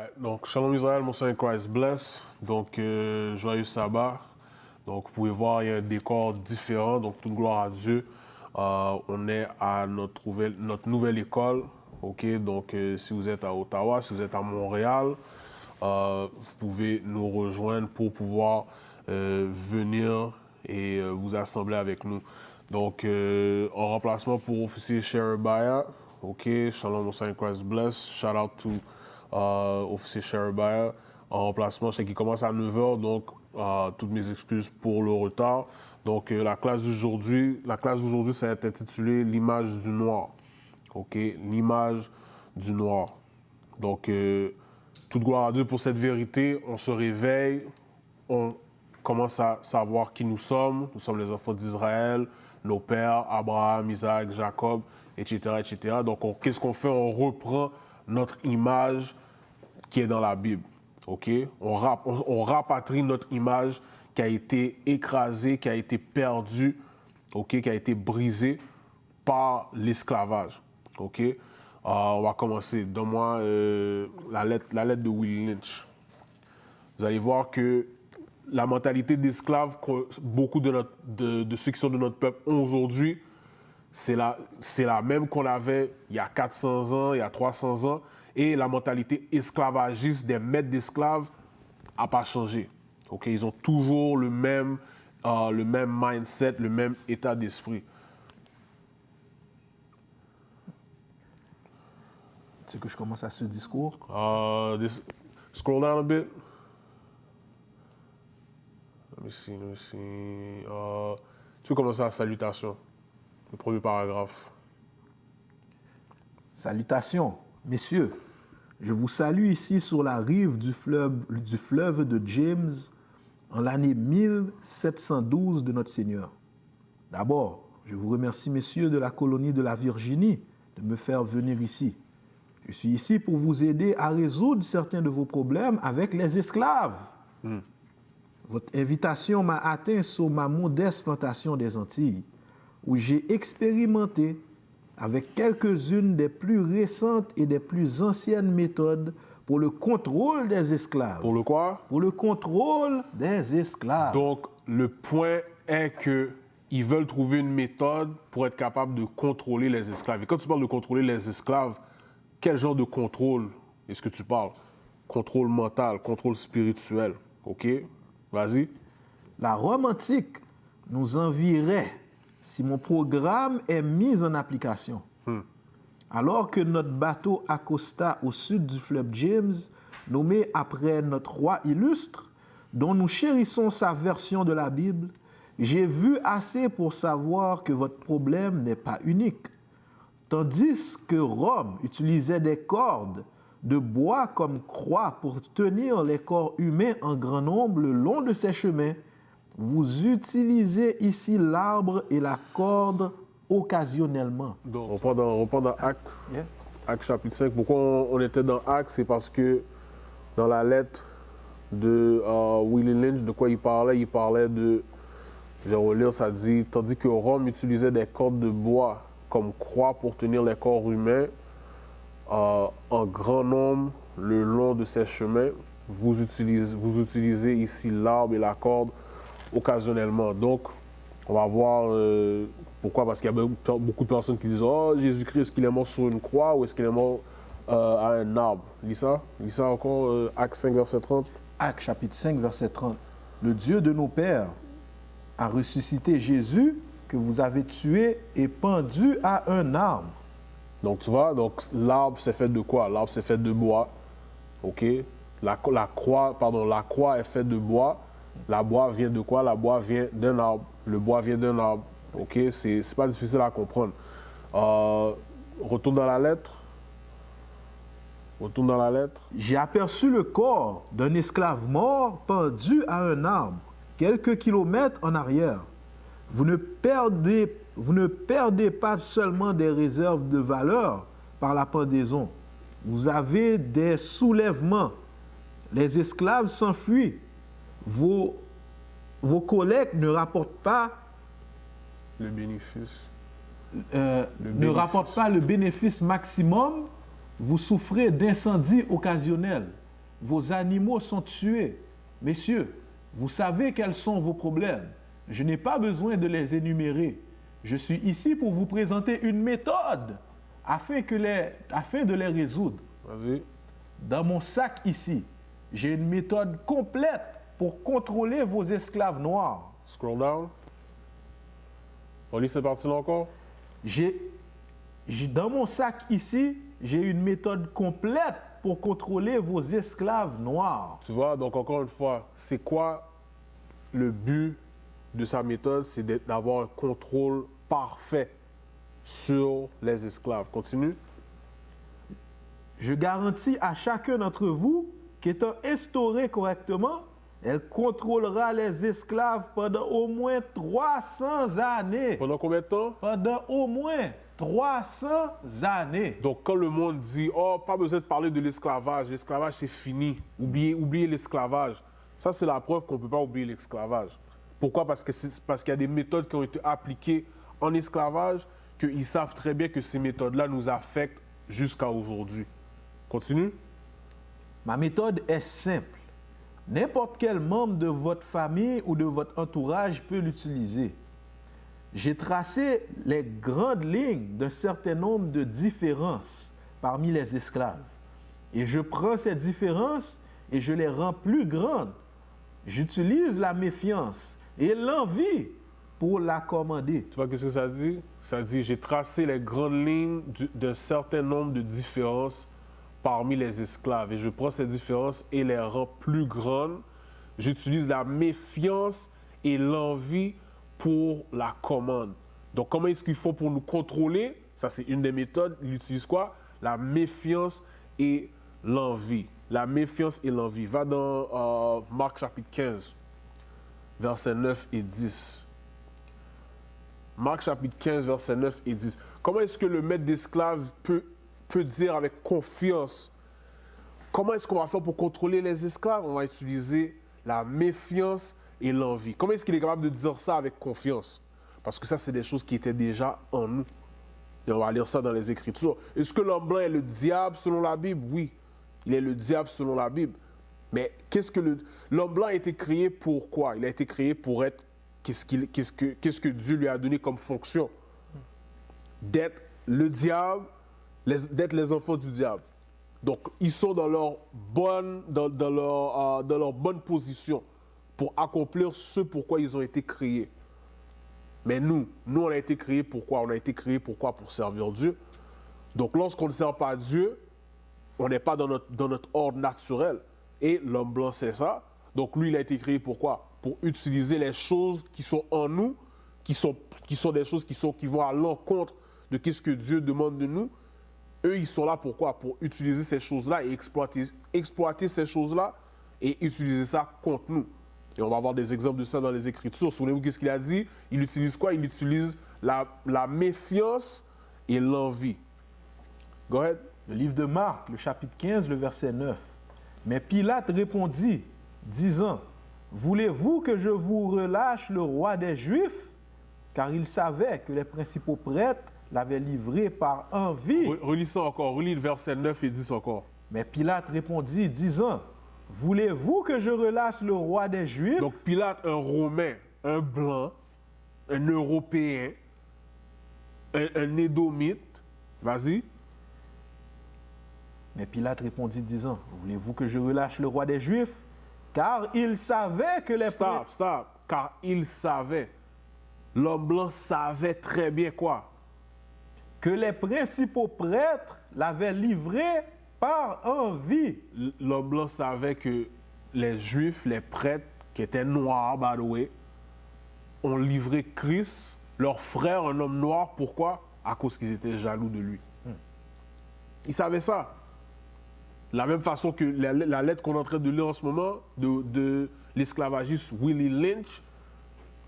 Ouais, donc, Shalom Israël, mon Saint Christ bless. Donc, joyeux sabbat. Donc, vous pouvez voir, il y a un décor différent. Donc, toute gloire à Dieu. On est à notre nouvelle école. OK? Donc, si vous êtes à Ottawa, si vous êtes à Montréal, vous pouvez nous rejoindre pour pouvoir venir et vous assembler avec nous. Donc, en remplacement pour officier Sherebiah, OK? Shalom, mon Saint Christ bless. Shout out to officier Sherebiah en remplacement. Je sais qu'il commence à 9h, donc toutes mes excuses pour le retard. Donc, la classe d'aujourd'hui, ça va être intitulée L'image du noir. OK? L'image du noir. Donc, toute gloire à Dieu pour cette vérité. On se réveille, on commence à savoir qui nous sommes. Nous sommes les enfants d'Israël, nos pères, Abraham, Isaac, Jacob, etc., etc. Donc, qu'est-ce qu'on fait? On reprend notre image qui est dans la Bible. OK? On rapatrie notre image qui a été écrasée, qui a été perdue, OK? Qui a été brisée par l'esclavage. OK? On va commencer. Donne-moi la lettre de Willie Lynch. Vous allez voir que la mentalité d'esclave que beaucoup de ceux qui sont de notre peuple ont aujourd'hui, c'est la même qu'on avait il y a 400 ans, il y a 300 ans. Et la mentalité esclavagiste des maîtres d'esclaves n'a pas changé. Okay? Ils ont toujours le même mindset, le même état d'esprit. Tu sais que je commence à ce discours? Scroll down a bit. Let me see. Tu veux commencer à la salutation, le premier paragraphe. Salutations, messieurs. Je vous salue ici sur la rive du fleuve de James en l'année 1712 de notre Seigneur. D'abord, je vous remercie, messieurs de la colonie de la Virginie, de me faire venir ici. Je suis ici pour vous aider à résoudre certains de vos problèmes avec les esclaves. Votre invitation m'a atteint sur ma modeste plantation des Antilles, où j'ai expérimenté avec quelques-unes des plus récentes et des plus anciennes méthodes pour le contrôle des esclaves. Pour le quoi? Pour le contrôle des esclaves. Donc, le point est qu'ils veulent trouver une méthode pour être capable de contrôler les esclaves. Et quand tu parles de contrôler les esclaves, quel genre de contrôle est-ce que tu parles? Contrôle mental, contrôle spirituel. OK? Vas-y. La Rome antique nous envierait si mon programme est mis en application. Alors que notre bateau accosta au sud du fleuve James, nommé après notre roi illustre, dont nous chérissons sa version de la Bible, j'ai vu assez pour savoir que votre problème n'est pas unique. Tandis que Rome utilisait des cordes de bois comme croix pour tenir les corps humains en grand nombre le long de ses chemins, vous utilisez ici l'arbre et la corde occasionnellement. Donc, on prend dans Actes, Actes chapitre 5. Pourquoi on était dans Actes? C'est parce que dans la lettre de Willie Lynch, de quoi il parlait? Il parlait de, je vais relire, ça dit, tandis que Rome utilisait des cordes de bois comme croix pour tenir les corps humains en grand nombre le long de ces chemins, vous utilisez ici l'arbre et la corde occasionnellement. Donc, on va voir pourquoi, parce qu'il y a beaucoup de personnes qui disent « Oh, Jésus-Christ, est-ce qu'il est mort sur une croix ou est-ce qu'il est mort à un arbre ?» Lis ça encore, Actes 5, verset 30. Actes chapitre 5, verset 30. Le Dieu de nos pères a ressuscité Jésus que vous avez tué et pendu à un arbre. Donc, tu vois, donc l'arbre, c'est fait de quoi? L'arbre, c'est fait de bois. OK? La croix est faite de bois. La bois vient de quoi? La bois vient d'un arbre. Le bois vient d'un arbre. OK? C'est pas difficile à comprendre. Retourne dans la lettre. J'ai aperçu le corps d'un esclave mort pendu à un arbre, quelques kilomètres en arrière. Vous ne perdez pas seulement des réserves de valeur par la pendaison. Vous avez des soulèvements. Les esclaves s'enfuient. Vos collectes ne rapportent pas le bénéfice. Ne rapportent pas le bénéfice maximum. Vous souffrez d'incendies occasionnels. vos animaux sont tués. Messieurs, vous savez quels sont vos problèmes. Je n'ai pas besoin de les énumérer. Je suis ici pour vous présenter une méthode afin de les résoudre. Vas-y. Dans mon sac ici, j'ai une méthode complète pour contrôler vos esclaves noirs. Scroll down. On lit cette partie-là encore? Dans mon sac ici, j'ai une méthode complète pour contrôler vos esclaves noirs. Tu vois, donc encore une fois, c'est quoi le but de sa méthode? C'est d'avoir un contrôle parfait sur les esclaves. Continue. Je garantis à chacun d'entre vous qu'étant instaurée correctement, elle contrôlera les esclaves pendant au moins 300 années. Pendant combien de temps? Pendant au moins 300 années. Donc, quand le monde dit « Oh, pas besoin de parler de l'esclavage c'est fini. Oubliez l'esclavage. » Ça, c'est la preuve qu'on ne peut pas oublier l'esclavage. Pourquoi? Parce qu'il y a des méthodes qui ont été appliquées en esclavage qu'ils savent très bien que ces méthodes-là nous affectent jusqu'à aujourd'hui. Continue. Ma méthode est simple. N'importe quel membre de votre famille ou de votre entourage peut l'utiliser. J'ai tracé les grandes lignes d'un certain nombre de différences parmi les esclaves. Et je prends ces différences et je les rends plus grandes. J'utilise la méfiance et l'envie pour l'accommoder. Tu vois qu'est-ce que ça dit? Ça dit, j'ai tracé les grandes lignes d'un certain nombre de différences parmi les esclaves. Et je prends ces différences et les rends plus grandes. J'utilise la méfiance et l'envie pour la commande. Donc, comment est-ce qu'il faut pour nous contrôler? Ça, c'est une des méthodes. Il utilise quoi? La méfiance et l'envie. La méfiance et l'envie. Va dans Marc chapitre 15, versets 9 et 10. Marc chapitre 15, versets 9 et 10. Comment est-ce que le maître d'esclaves peut dire avec confiance, comment est-ce qu'on va faire pour contrôler les esclaves? On va utiliser la méfiance et l'envie. Comment est-ce qu'il est capable de dire ça avec confiance? Parce que ça, c'est des choses qui étaient déjà en nous. Et on va lire ça dans les Écritures. Est-ce que l'homme blanc est le diable selon la Bible? Oui, il est le diable selon la Bible. Mais l'homme blanc a été créé pour quoi? Il a été créé pour être, qu'est-ce que Dieu lui a donné comme fonction? D'être le diable, d'être les enfants du diable. Donc, ils sont dans leur bonne position pour accomplir ce pourquoi ils ont été créés. Mais nous, on a été créés pour quoi? On a été créés pour quoi? Pour servir Dieu. Donc, lorsqu'on ne sert pas Dieu, on n'est pas dans notre ordre naturel. Et l'homme blanc, c'est ça. Donc, lui, il a été créé pour quoi? Pour utiliser les choses qui sont en nous, qui sont des choses qui vont à l'encontre de ce que Dieu demande de nous. Eux, ils sont là pour quoi? Pour utiliser ces choses-là et exploiter ces choses-là et utiliser ça contre nous. Et on va avoir des exemples de ça dans les Écritures. Souvenez-vous qu'est-ce qu'il a dit? Il utilise quoi? Il utilise la méfiance et l'envie. Go ahead. Le livre de Marc, le chapitre 15, le verset 9. Mais Pilate répondit, disant, « Voulez-vous que je vous relâche le roi des Juifs? » Car il savait que les principaux prêtres l'avaient livré par envie. Relis ça encore, relis le verset 9 et 10 encore. Mais Pilate répondit, disant, « Voulez-vous que je relâche le roi des Juifs? » Donc Pilate, un Romain, un Blanc, un Européen, un Édomite, vas-y. Mais Pilate répondit, disant, « Voulez-vous que je relâche le roi des Juifs? » Car il savait que les prêtres... Stop. Car il savait. L'homme blanc savait très bien quoi? Que les principaux prêtres l'avaient livré par envie. L'homme blanc savait que les Juifs, les prêtres, qui étaient noirs, by the way, ont livré Christ, leur frère, un homme noir. Pourquoi? À cause qu'ils étaient jaloux de lui. Ils savaient ça. De la même façon que la lettre qu'on est en train de lire en ce moment de l'esclavagiste Willie Lynch,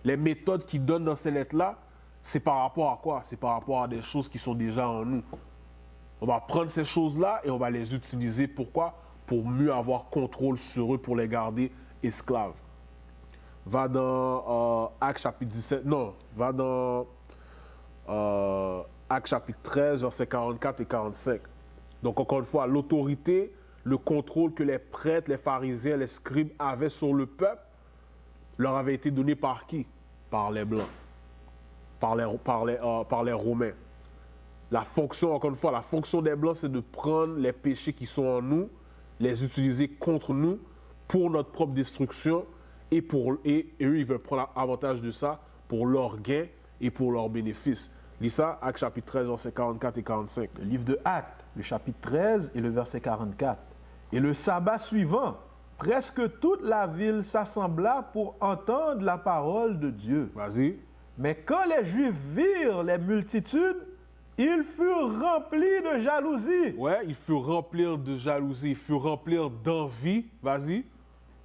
les méthodes qu'il donne dans ces lettres-là, c'est par rapport à quoi? C'est par rapport à des choses qui sont déjà en nous. On va prendre ces choses-là et on va les utiliser. Pourquoi? Pour mieux avoir contrôle sur eux, pour les garder esclaves. Va dans Actes chapitre 17, non, va dans Actes chapitre 13, versets 44 et 45. Donc encore une fois, l'autorité, le contrôle que les prêtres, les pharisiens, les scribes avaient sur le peuple leur avait été donné par qui? Par les Blancs, par les Romains. La fonction, encore une fois, la fonction des Blancs, c'est de prendre les péchés qui sont en nous, les utiliser contre nous pour notre propre destruction et eux, ils veulent prendre avantage de ça pour leur gain et pour leur bénéfice. Lis ça, Actes chapitre 13, versets 44 et 45. Le livre de Actes, le chapitre 13 et le verset 44. Et le sabbat suivant, presque toute la ville s'assembla pour entendre la parole de Dieu. Vas-y. Mais quand les Juifs virent les multitudes, ils furent remplis de jalousie Ouais, ils furent remplis de jalousie, ils furent remplis d'envie. Vas-y.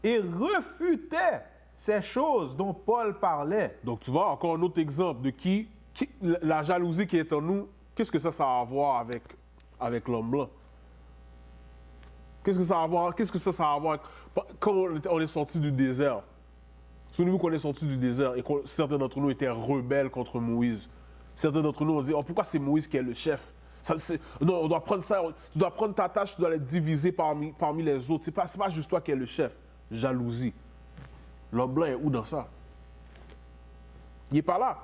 et refutaient ces choses dont Paul parlait. Donc, tu vois, encore un autre exemple de la jalousie qui est en nous, qu'est-ce que ça a à voir avec l'homme blanc? Qu'est-ce que ça a à voir avec... Quand on est sorti du désert, souvenez-vous qu'on est sorti du désert et que certains d'entre nous étaient rebelles contre Moïse. Certains d'entre nous ont dit, oh, pourquoi c'est Moïse qui est le chef? Non, on doit prendre ça, tu dois prendre ta tâche, tu dois la diviser parmi les autres. C'est pas juste toi qui es le chef. Jalousie. L'homme blanc est où dans ça? Il n'est pas là.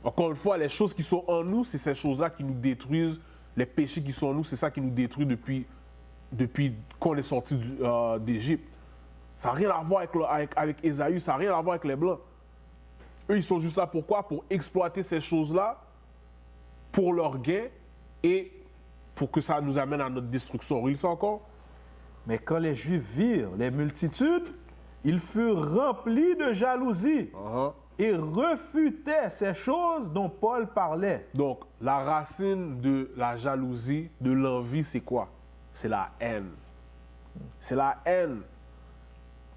Encore une fois, les choses qui sont en nous, c'est ces choses-là qui nous détruisent. Les péchés qui sont en nous, c'est ça qui nous détruit depuis qu'on est sorti d'Égypte. Ça n'a rien à voir avec Ésaü, ça n'a rien à voir avec les Blancs. Eux, ils sont juste là pourquoi? Pour exploiter ces choses-là pour leur gain et pour que ça nous amène à notre destruction. Relis ça encore? Mais quand les Juifs virent les multitudes, ils furent remplis de jalousie et refutaient ces choses dont Paul parlait. Donc, la racine de la jalousie, de l'envie, c'est quoi? C'est la haine. C'est la haine.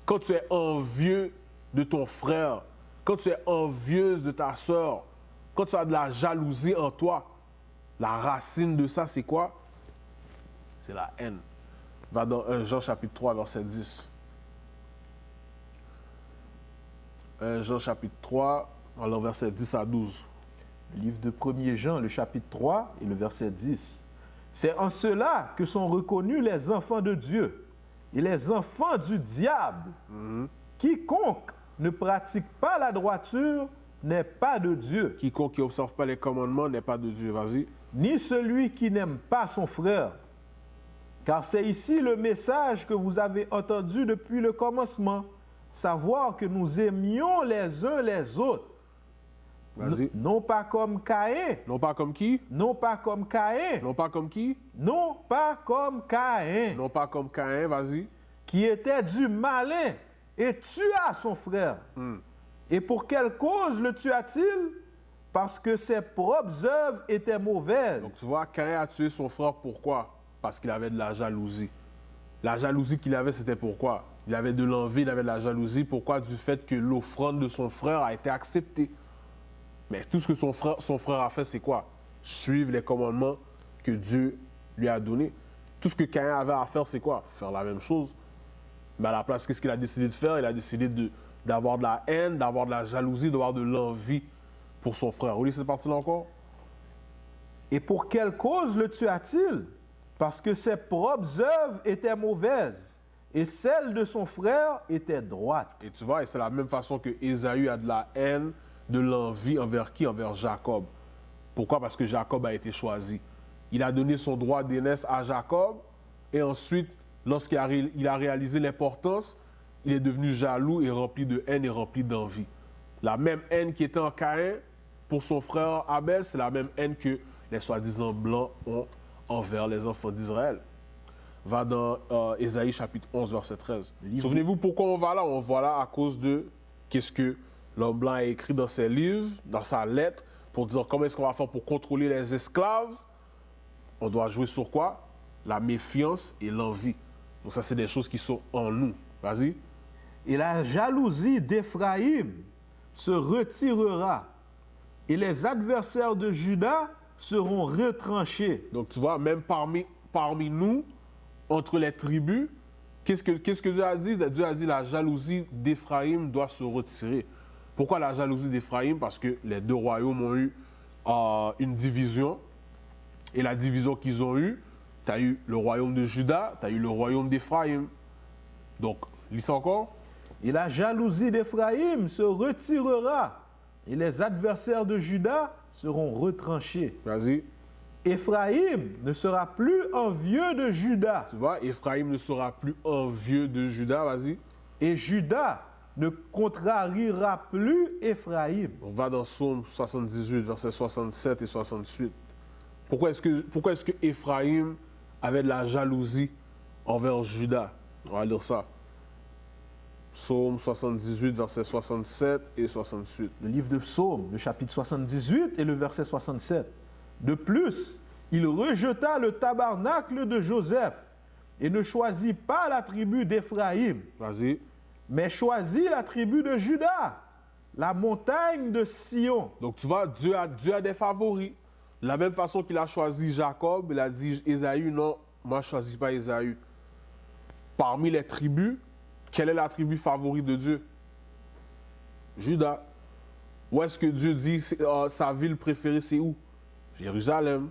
Quand tu es envieux de ton frère, quand tu es envieuse de ta sœur, quand tu as de la jalousie en toi, la racine de ça, c'est quoi? C'est la haine. Va dans 1 Jean chapitre 3, verset 10. 1 Jean chapitre 3, alors verset 10 à 12. Le livre de 1er Jean, le chapitre 3 et le verset 10. C'est en cela que sont reconnus les enfants de Dieu et les enfants du diable. Quiconque ne pratique pas la droiture n'est pas de Dieu. Quiconque qui n'observe pas les commandements n'est pas de Dieu. Vas-y. Ni celui qui n'aime pas son frère. Car c'est ici le message que vous avez entendu depuis le commencement, savoir que nous aimions les uns les autres. Vas-y. Non pas comme Caïn. Non pas comme qui? Non pas comme Caïn. Non pas comme qui? Non pas comme Caïn. Non pas comme Caïn, vas-y. Qui était du malin et tua son frère. Et pour quelle cause le tua-t-il? Parce que ses propres œuvres étaient mauvaises. Donc tu vois, Caïn a tué son frère, pourquoi? Parce qu'il avait de la jalousie. La jalousie qu'il avait, c'était pourquoi? Il avait de l'envie, il avait de la jalousie. Pourquoi? Du fait que l'offrande de son frère a été acceptée. Mais tout ce que son frère a fait, c'est quoi? Suivre les commandements que Dieu lui a donnés. Tout ce que Caïn avait à faire, c'est quoi? Faire la même chose. Mais à la place, qu'est-ce qu'il a décidé de faire? Il a décidé d'avoir de la haine, d'avoir de la jalousie, d'avoir de l'envie pour son frère. Vous lisez cette partie-là encore? Et pour quelle cause le tua-t-il? Parce que ses propres œuvres étaient mauvaises et celles de son frère étaient droites. Et tu vois, et c'est la même façon que Ésaü a de la haine, de l'envie envers qui? Envers Jacob. Pourquoi? Parce que Jacob a été choisi. Il a donné son droit d'aînesse à Jacob et ensuite, lorsqu'il a réalisé l'importance, il est devenu jaloux et rempli de haine et rempli d'envie. La même haine qui était en Caïn pour son frère Abel, c'est la même haine que les soi-disant blancs ont envers les enfants d'Israël. Va dans Ésaïe chapitre 11, verset 13. Souvenez-vous pourquoi on va là? On va là à cause de qu'est-ce que l'homme blanc a écrit dans ses livres, dans sa lettre, pour dire comment est-ce qu'on va faire pour contrôler les esclaves. On doit jouer sur quoi? La méfiance et l'envie. Donc ça, c'est des choses qui sont en nous. Vas-y. Et la jalousie d'Éphraïm se retirera et les adversaires de Juda seront retranchés. Donc tu vois, même parmi nous, entre les tribus, qu'est-ce que Dieu a dit? Dieu a dit la jalousie d'Éphraïm doit se retirer. Pourquoi la jalousie d'Éphraïm? Parce que les deux royaumes ont eu une division. Et la division qu'ils ont eue tu as eu le royaume de Juda, tu as eu le royaume d'Éphraïm. Donc, lis ça encore. Et la jalousie d'Éphraïm se retirera, et les adversaires de Juda seront retranchés. Vas-y. Éphraïm ne sera plus envieux de Juda, Tu vois, Éphraïm ne sera plus envieux de Juda, vas-y. et Juda ne contrariera plus Éphraïm. On va dans Psaume 78, versets 67 et 68. Pourquoi est-ce que Éphraïm avait de la jalousie envers Juda? On va lire ça. Psaume 78, versets 67 et 68. Le livre de Psaume, le chapitre 78 et le verset 67. De plus, il rejeta le tabernacle de Joseph et ne choisit pas la tribu d'Éphraïm, Vas-y. mais choisit la tribu de Juda, la montagne de Sion. Donc tu vois, Dieu a des favoris. De la même façon qu'il a choisi Jacob, il a dit Ésaü, non, moi je ne choisis pas Ésaü. Parmi les tribus, quelle est la tribu favorite de Dieu? Juda. Où est-ce que Dieu dit sa ville préférée, c'est où? Jérusalem.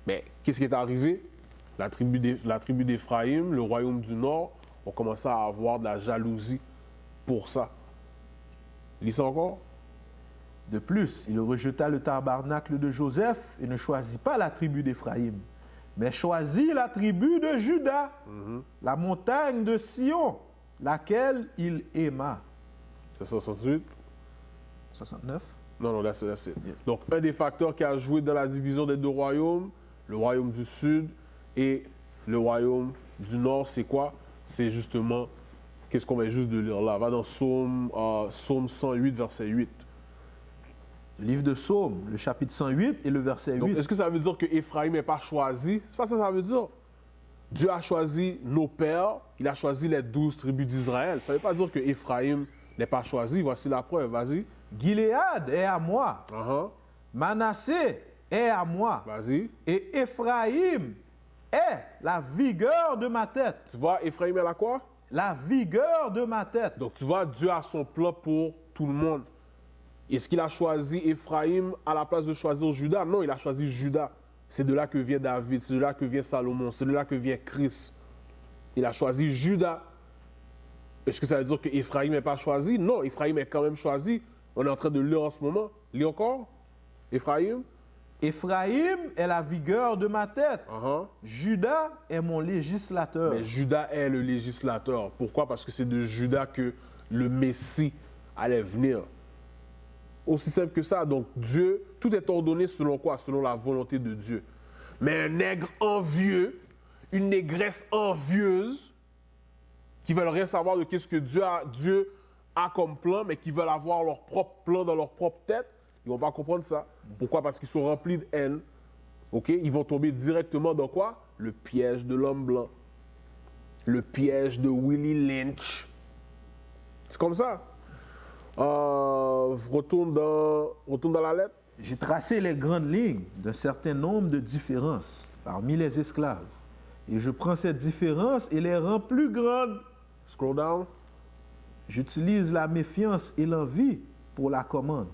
Mais qu'est-ce qui est arrivé? La tribu d'Éphraïm, le royaume du Nord, ont commencé à avoir de la jalousie pour ça. Lis ça encore? De plus, il rejeta le tabernacle de Joseph et ne choisit pas la tribu d'Éphraïm, mais choisit la tribu de Juda, la montagne de Sion, laquelle il aima. C'est 68? 69. Non, là, c'est. Donc, un des facteurs qui a joué dans la division des deux royaumes, le royaume du Sud et le royaume du Nord, c'est quoi? C'est justement, qu'est-ce qu'on vient juste de lire là? Va dans Psaume 108, verset 8. Le livre de Psaume, le chapitre 108 et le verset 8. Donc, est-ce que ça veut dire que Éphraïm n'est pas choisi? C'est pas ça que ça veut dire. Dieu a choisi nos pères, il a choisi les 12 tribus d'Israël. Ça ne veut pas dire que Éphraïm n'est pas choisi. Voici la preuve, vas-y. Gilead est à moi. Manassé est à moi. Vas-y. Et Éphraïm est la vigueur de ma tête. Tu vois, Éphraïm est là quoi? La vigueur de ma tête. Donc, tu vois, Dieu a son plan pour tout le monde. Est-ce qu'il a choisi Éphraïm à la place de choisir Juda? Non, il a choisi Juda. C'est de là que vient David, c'est de là que vient Salomon, c'est de là que vient Christ. Il a choisi Juda. Est-ce que ça veut dire que Éphraïm n'est pas choisi? Non, Éphraïm est quand même choisi. On est en train de lire en ce moment. Lis encore. Éphraïm. Éphraïm est la vigueur de ma tête. Juda est mon législateur. Mais Juda est le législateur. Pourquoi? Parce que c'est de Juda que le Messie allait venir. Aussi simple que ça. Donc Dieu, tout est ordonné selon quoi? Selon la volonté de Dieu. Mais un nègre envieux, une négresse envieuse, qui veulent rien savoir de ce que Dieu a comme plan, mais qui veulent avoir leur propre plan dans leur propre tête, ils ne vont pas comprendre ça. Pourquoi? Parce qu'ils sont remplis de haine. OK? Ils vont tomber directement dans quoi? Le piège de l'homme blanc. Le piège de Willie Lynch. C'est comme ça. Retourne dans la lettre. J'ai tracé les grandes lignes d'un certain nombre de différences parmi les esclaves. Et je prends ces différences et les rends plus grandes. Scroll down. J'utilise la méfiance et l'envie pour la commande.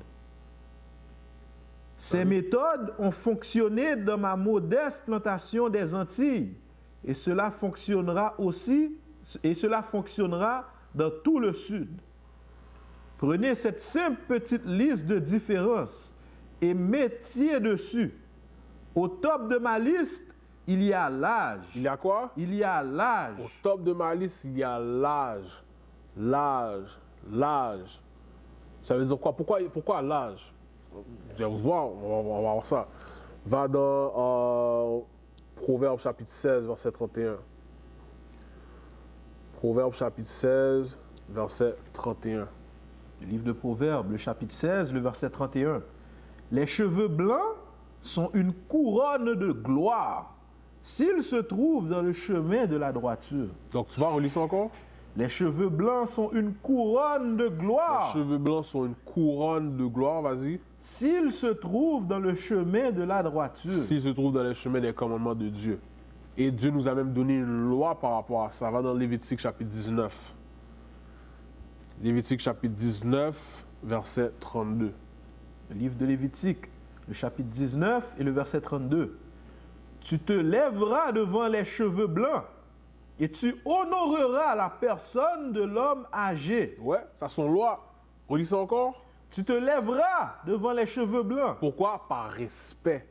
Ces méthodes ont fonctionné dans ma modeste plantation des Antilles. Et cela fonctionnera dans tout le Sud. Prenez cette simple petite liste de différences et mettez dessus. Au top de ma liste, il y a l'âge. Il y a quoi? Il y a l'âge. Au top de ma liste, il y a l'âge. L'âge. Ça veut dire quoi? Pourquoi l'âge? Vous allez voir, on va voir ça. Va dans Proverbe chapitre 16, verset 31. Proverbe chapitre 16, verset 31. Le livre de Proverbes, le chapitre 16, le verset 31. Les cheveux blancs sont une couronne de gloire s'ils se trouvent dans le chemin de la droiture. Donc tu vas relire ça encore? Les cheveux blancs sont une couronne de gloire. Les cheveux blancs sont une couronne de gloire, vas-y. S'ils se trouvent dans le chemin de la droiture. S'ils se trouvent dans le chemin des commandements de Dieu. Et Dieu nous a même donné une loi par rapport à ça. Va dans Lévitique chapitre 19. Lévitique chapitre 19, verset 32. Le livre de Lévitique, le chapitre 19 et le verset 32. Tu te lèveras devant les cheveux blancs et tu honoreras la personne de l'homme âgé. Ouais, ça sont lois. Relis ça encore. Tu te lèveras devant les cheveux blancs. Pourquoi? Par respect.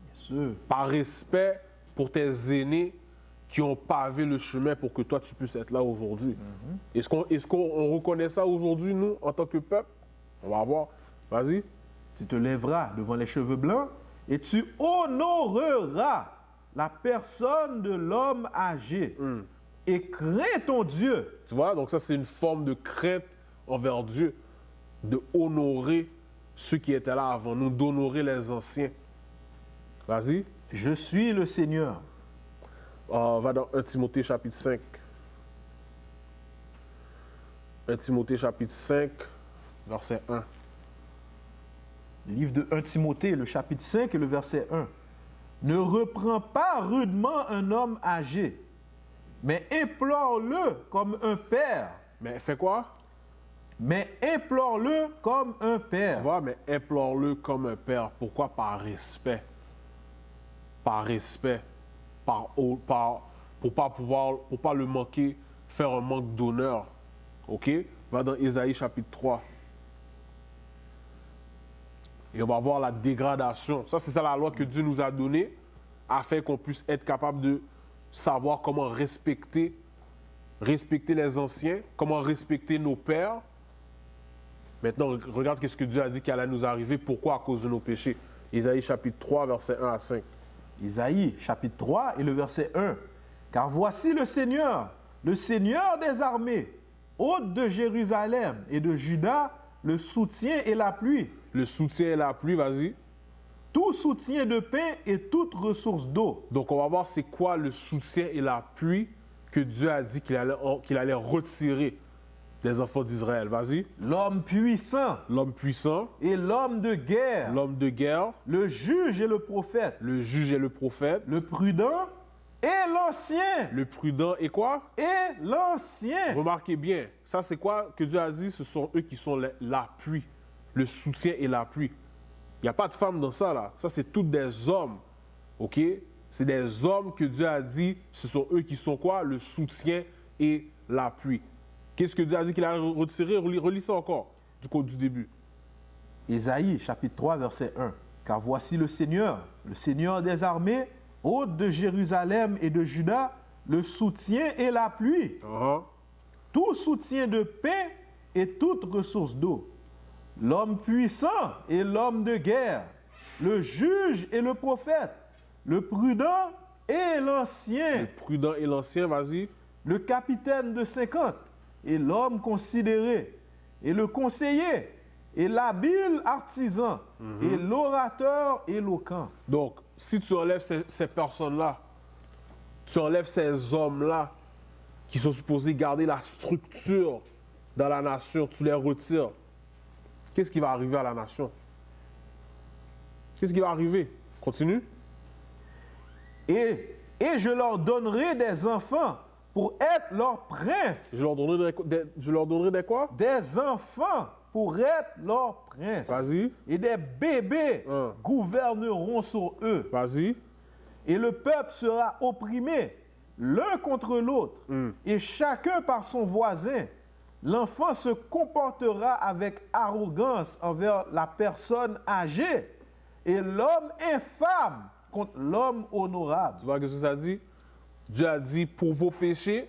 Bien sûr. Par respect pour tes aînés qui ont pavé le chemin pour que toi, tu puisses être là aujourd'hui. Est-ce qu'on reconnaît ça aujourd'hui, nous, en tant que peuple? On va voir. Vas-y. Tu te lèveras devant les cheveux blancs et tu honoreras la personne de l'homme âgé. Et crains ton Dieu. Tu vois, donc ça, c'est une forme de crainte envers Dieu, de honorer ceux qui étaient là avant nous, d'honorer les anciens. Vas-y. Je suis le Seigneur. Va dans 1 Timothée chapitre 5. 1 Timothée chapitre 5, verset 1. Livre de 1 Timothée, le chapitre 5 et le verset 1. Ne reprends pas rudement un homme âgé, mais implore-le comme un père. Mais fais quoi? Mais implore-le comme un Tu père. vois, mais implore-le comme un père. Pourquoi? Par respect. Par respect. Pour pas le manquer, faire un manque d'honneur. OK? Va dans Ésaïe chapitre 3. Et on va voir la dégradation. Ça, c'est ça la loi que Dieu nous a donnée, afin qu'on puisse être capable de savoir comment respecter les anciens, comment respecter nos pères. Maintenant, regarde ce que Dieu a dit qui allait nous arriver. Pourquoi? À cause de nos péchés. Ésaïe chapitre 3, versets 1 à 5. Isaïe, chapitre 3 et le verset 1. Car voici le Seigneur des armées, hôte de Jérusalem et de Juda, le soutien et la pluie. Le soutien et la pluie, vas-y. Tout soutien de pain et toute ressource d'eau. Donc, on va voir c'est quoi le soutien et la pluie que Dieu a dit qu'il allait retirer des enfants d'Israël. Vas-y. L'homme puissant L'homme puissant, et l'homme de guerre. l'homme de guerre, Le juge et le prophète. le juge et le prophète, Le prudent et l'ancien. le prudent et quoi? Et l'ancien. Remarquez bien, ça c'est quoi que Dieu a dit? Ce sont eux qui sont l'appui, le soutien et l'appui. Il n'y a pas de femmes dans ça là. Ça c'est toutes des hommes. OK? C'est des hommes que Dieu a dit, ce sont eux qui sont quoi? Le soutien et l'appui. Qu'est-ce que Dieu a dit qu'il allait retirer? Relis ça encore, du début. Isaïe, chapitre 3, verset 1. Car voici le Seigneur des armées, hôte de Jérusalem et de Juda, le soutien et la pluie. Tout soutien de pain et toute ressource d'eau. L'homme puissant et l'homme de guerre. Le juge et le prophète. Le prudent et l'ancien. Le prudent et l'ancien, vas-y. Le capitaine de 50 et l'homme considéré, et le conseiller, et l'habile artisan, et l'orateur éloquent. Donc, si tu enlèves ces personnes-là, tu enlèves ces hommes-là qui sont supposés garder la structure dans la nation, tu les retires, qu'est-ce qui va arriver à la nation? Qu'est-ce qui va arriver? Continue. Et je leur donnerai des enfants pour être leurs princes. Je leur donnerai des quoi? Des enfants pour être leurs princes. Vas-y. Et des bébés gouverneront sur eux. Vas-y. Et le peuple sera opprimé l'un contre l'autre, et chacun par son voisin. L'enfant se comportera avec arrogance envers la personne âgée, et l'homme infâme contre l'homme honorable. Tu vois ce que ça dit? Dieu a dit, pour vos péchés,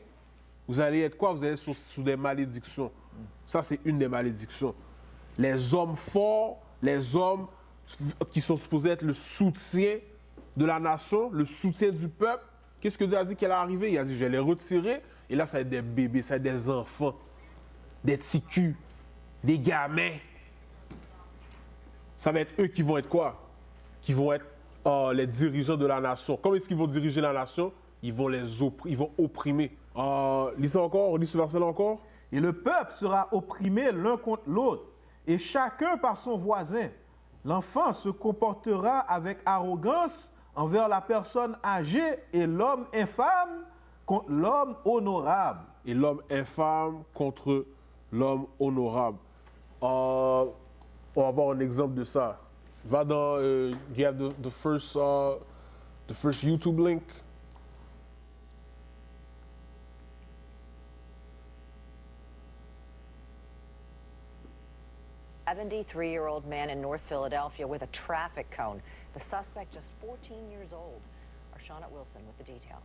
vous allez être quoi? Vous allez être sous des malédictions. Ça, c'est une des malédictions. Les hommes forts, les hommes qui sont supposés être le soutien de la nation, le soutien du peuple, qu'est-ce que Dieu a dit qu'elle est arrivée? Il a dit, je vais les retirer, et là, ça va être des bébés, ça va être des enfants, des petits culs, des gamins. Ça va être eux qui vont être quoi? Qui vont être les dirigeants de la nation. Comment est-ce qu'ils vont diriger la nation? Ils vont opprimer. Lis ça encore, lis ce verset-là encore. Et le peuple sera opprimé l'un contre l'autre, et chacun par son voisin. L'enfant se comportera avec arrogance envers la personne âgée, et l'homme infâme contre l'homme honorable. Et l'homme infâme contre l'homme honorable. On va voir un exemple de ça. Va dans, you have the first The first YouTube link. 73-year-old man in North Philadelphia with a traffic cone. The suspect just 14 years old. Our Shawnette Wilson with the details.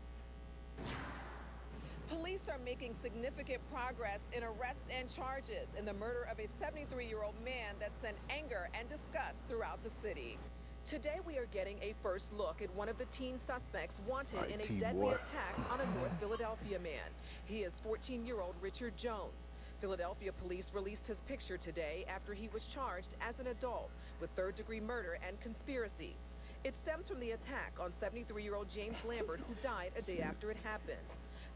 Police are making significant progress in arrests and charges in the murder of a 73-year-old man that sent anger and disgust throughout the city. Today we are getting a first look at one of the teen suspects wanted in a deadly attack on a North Philadelphia man. He is 14-year-old Richard Jones. Philadelphia police released his picture today after he was charged as an adult with third-degree murder and conspiracy. It stems from the attack on 73-year-old James Lambert, who died a day after it happened.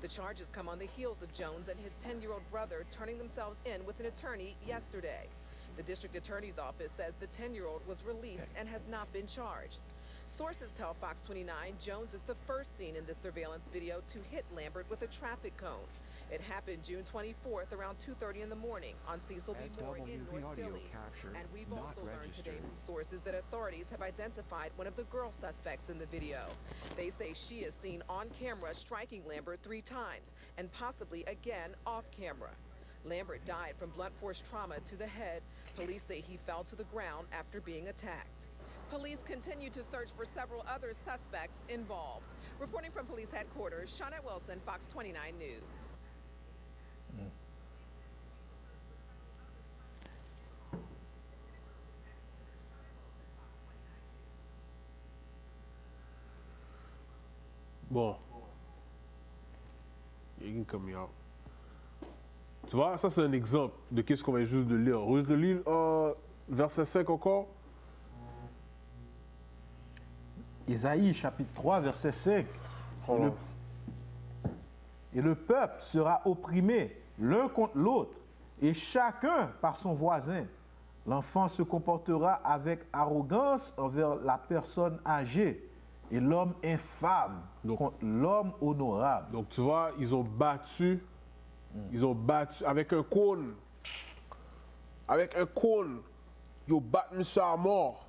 The charges come on the heels of Jones and his 10-year-old brother turning themselves in with an attorney yesterday. The district attorney's office says the 10-year-old was released and has not been charged. Sources tell Fox 29 Jones is the first seen in this surveillance video to hit Lambert with a traffic cone. It happened June 24th around 2:30 in the morning on Cecil B. Moore in North Philly. And we've also learned today from sources that authorities have identified one of the girl suspects in the video. They say she is seen on camera striking Lambert 3 times and possibly again off camera. Lambert died from blunt force trauma to the head. Police say he fell to the ground after being attacked. Police continue to search for several other suspects involved. Reporting from police headquarters, Shawnette Wilson, Fox 29 News. Bon. You can come out. Tu vois, ça c'est un exemple de qu'est-ce qu'on vient juste de lire. Relis verset 5 encore. Ésaïe chapitre 3 verset 5. Oh. Et le peuple sera opprimé l'un contre l'autre et chacun par son voisin. L'enfant se comportera avec arrogance envers la personne âgée et l'homme infâme contre l'homme honorable. Donc tu vois, ils ont battu avec un cône. Avec un cône. Ils ont battu monsieur à mort.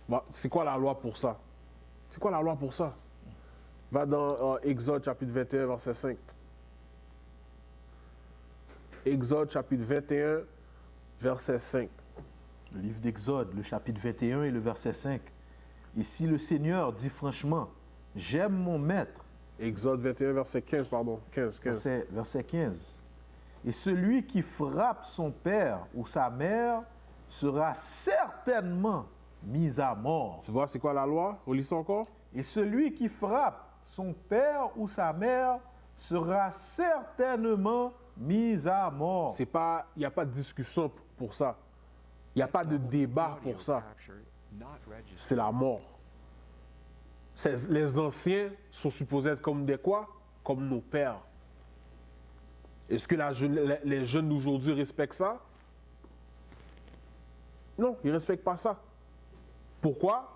Bah, c'est quoi la loi pour ça? C'est quoi la loi pour ça? Va dans Exode chapitre 21, verset 5. Exode chapitre 21, verset 5. Le livre d'Exode, le chapitre 21 et le verset 5. Et si le Seigneur dit franchement, j'aime mon maître. Exode 21, verset 15, pardon. 15. Verset 15. Et celui qui frappe son père ou sa mère sera certainement mis à mort. Tu vois, c'est quoi la loi? Relis ça encore. Et celui qui frappe son père ou sa mère sera certainement mis à mort. Il n'y a pas de discussion pour ça. Il n'y a pas de débat pour ça. C'est la mort. Les anciens sont supposés être comme des quoi? Comme nos pères. Est-ce que les jeunes d'aujourd'hui respectent ça? Non, ils ne respectent pas ça. Pourquoi?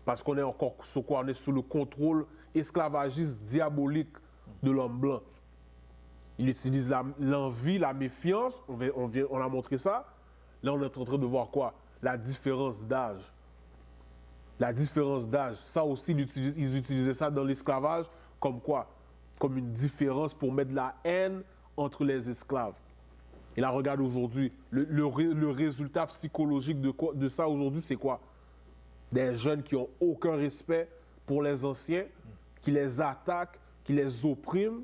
Parce qu'on est encore sur quoi? On est sous le contrôle esclavagiste diabolique de l'homme blanc. Il utilise l'envie, la méfiance, on a montré ça. Là, on est en train de voir quoi? La différence d'âge. La différence d'âge. Ça aussi, ils utilisaient ça dans l'esclavage comme quoi? Comme une différence pour mettre de la haine entre les esclaves. Et là, regarde aujourd'hui, le résultat psychologique de ça aujourd'hui, c'est quoi? Des jeunes qui n'ont aucun respect pour les anciens, qui les attaquent, qui les oppriment.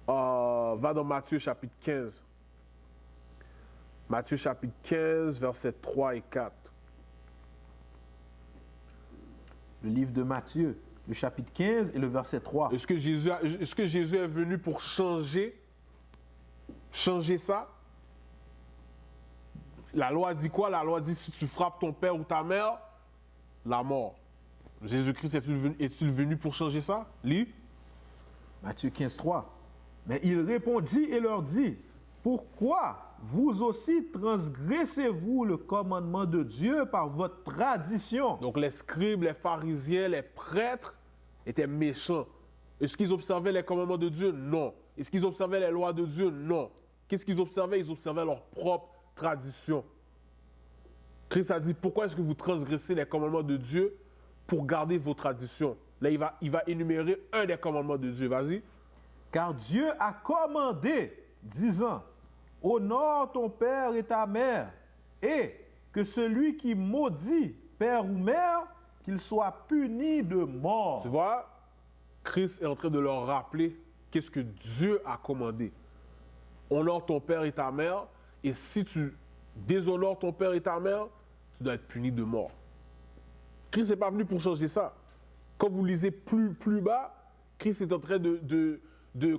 Va dans Matthieu chapitre 15. Matthieu chapitre 15, versets 3 et 4. Le livre de Matthieu, le chapitre 15 et le verset 3. Est-ce que Jésus est venu pour changer ça? La loi dit quoi? La loi dit si tu frappes ton père ou ta mère, la mort. Jésus-Christ est-il venu pour changer ça? Lis. Matthieu 15, 3. Mais il répondit et leur dit, pourquoi vous aussi transgressez-vous le commandement de Dieu par votre tradition? Donc les scribes, les pharisiens, les prêtres étaient méchants. Est-ce qu'ils observaient les commandements de Dieu? Non. Est-ce qu'ils observaient les lois de Dieu? Non. Qu'est-ce qu'ils observaient? Ils observaient leur propre tradition. Christ a dit, pourquoi est-ce que vous transgressez les commandements de Dieu pour garder vos traditions. Là, il va énumérer un des commandements de Dieu. Vas-y. Car Dieu a commandé, disant, honore ton père et ta mère, et que celui qui maudit père ou mère, qu'il soit puni de mort. Tu vois, Christ est en train de leur rappeler qu'est-ce que Dieu a commandé. Honore ton père et ta mère, et si tu déshonores ton père et ta mère, tu dois être puni de mort. Christ n'est pas venu pour changer ça. Quand vous lisez plus bas, Christ est en train de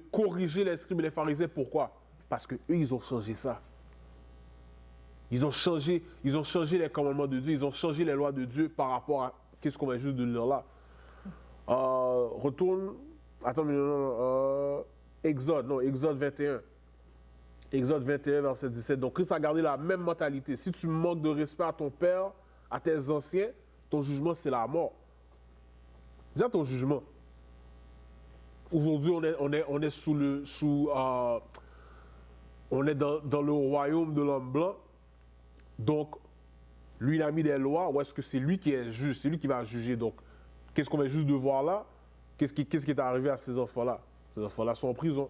corriger les scribes et les pharisiens. Pourquoi? Parce qu'eux, ils ont changé ça. Ils ont changé les commandements de Dieu, ils ont changé les lois de Dieu par rapport à qu'est-ce qu'on va juste de lire là. Retourne, attends, Exode 21. Exode 21, verset 17. Donc Christ a gardé la même mentalité. Si tu manques de respect à ton père, à tes anciens, ton jugement, c'est la mort. Dis à ton jugement. Aujourd'hui, on est dans le royaume de l'homme blanc. Donc, lui, il a mis des lois. Ou est-ce que c'est lui qui est juge? C'est lui qui va juger. Donc, qu'est-ce qu'on va juste de voir là? Qu'est-ce qui est arrivé à ces enfants-là? Ces enfants-là sont en prison.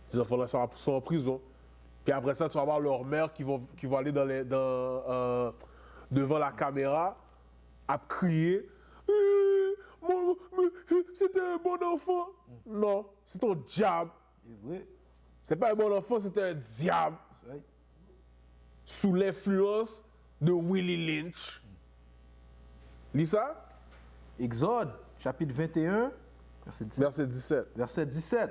Ces enfants-là sont en prison. Puis après ça, tu vas voir leur mère qui vont aller devant la caméra à crier. C'était un bon enfant. Non, c'est ton diable. C'est pas un bon enfant, c'était un diable. Sous l'influence de Willie Lynch. Lis ça? Exode, chapitre 21, Verset 17. verset 17.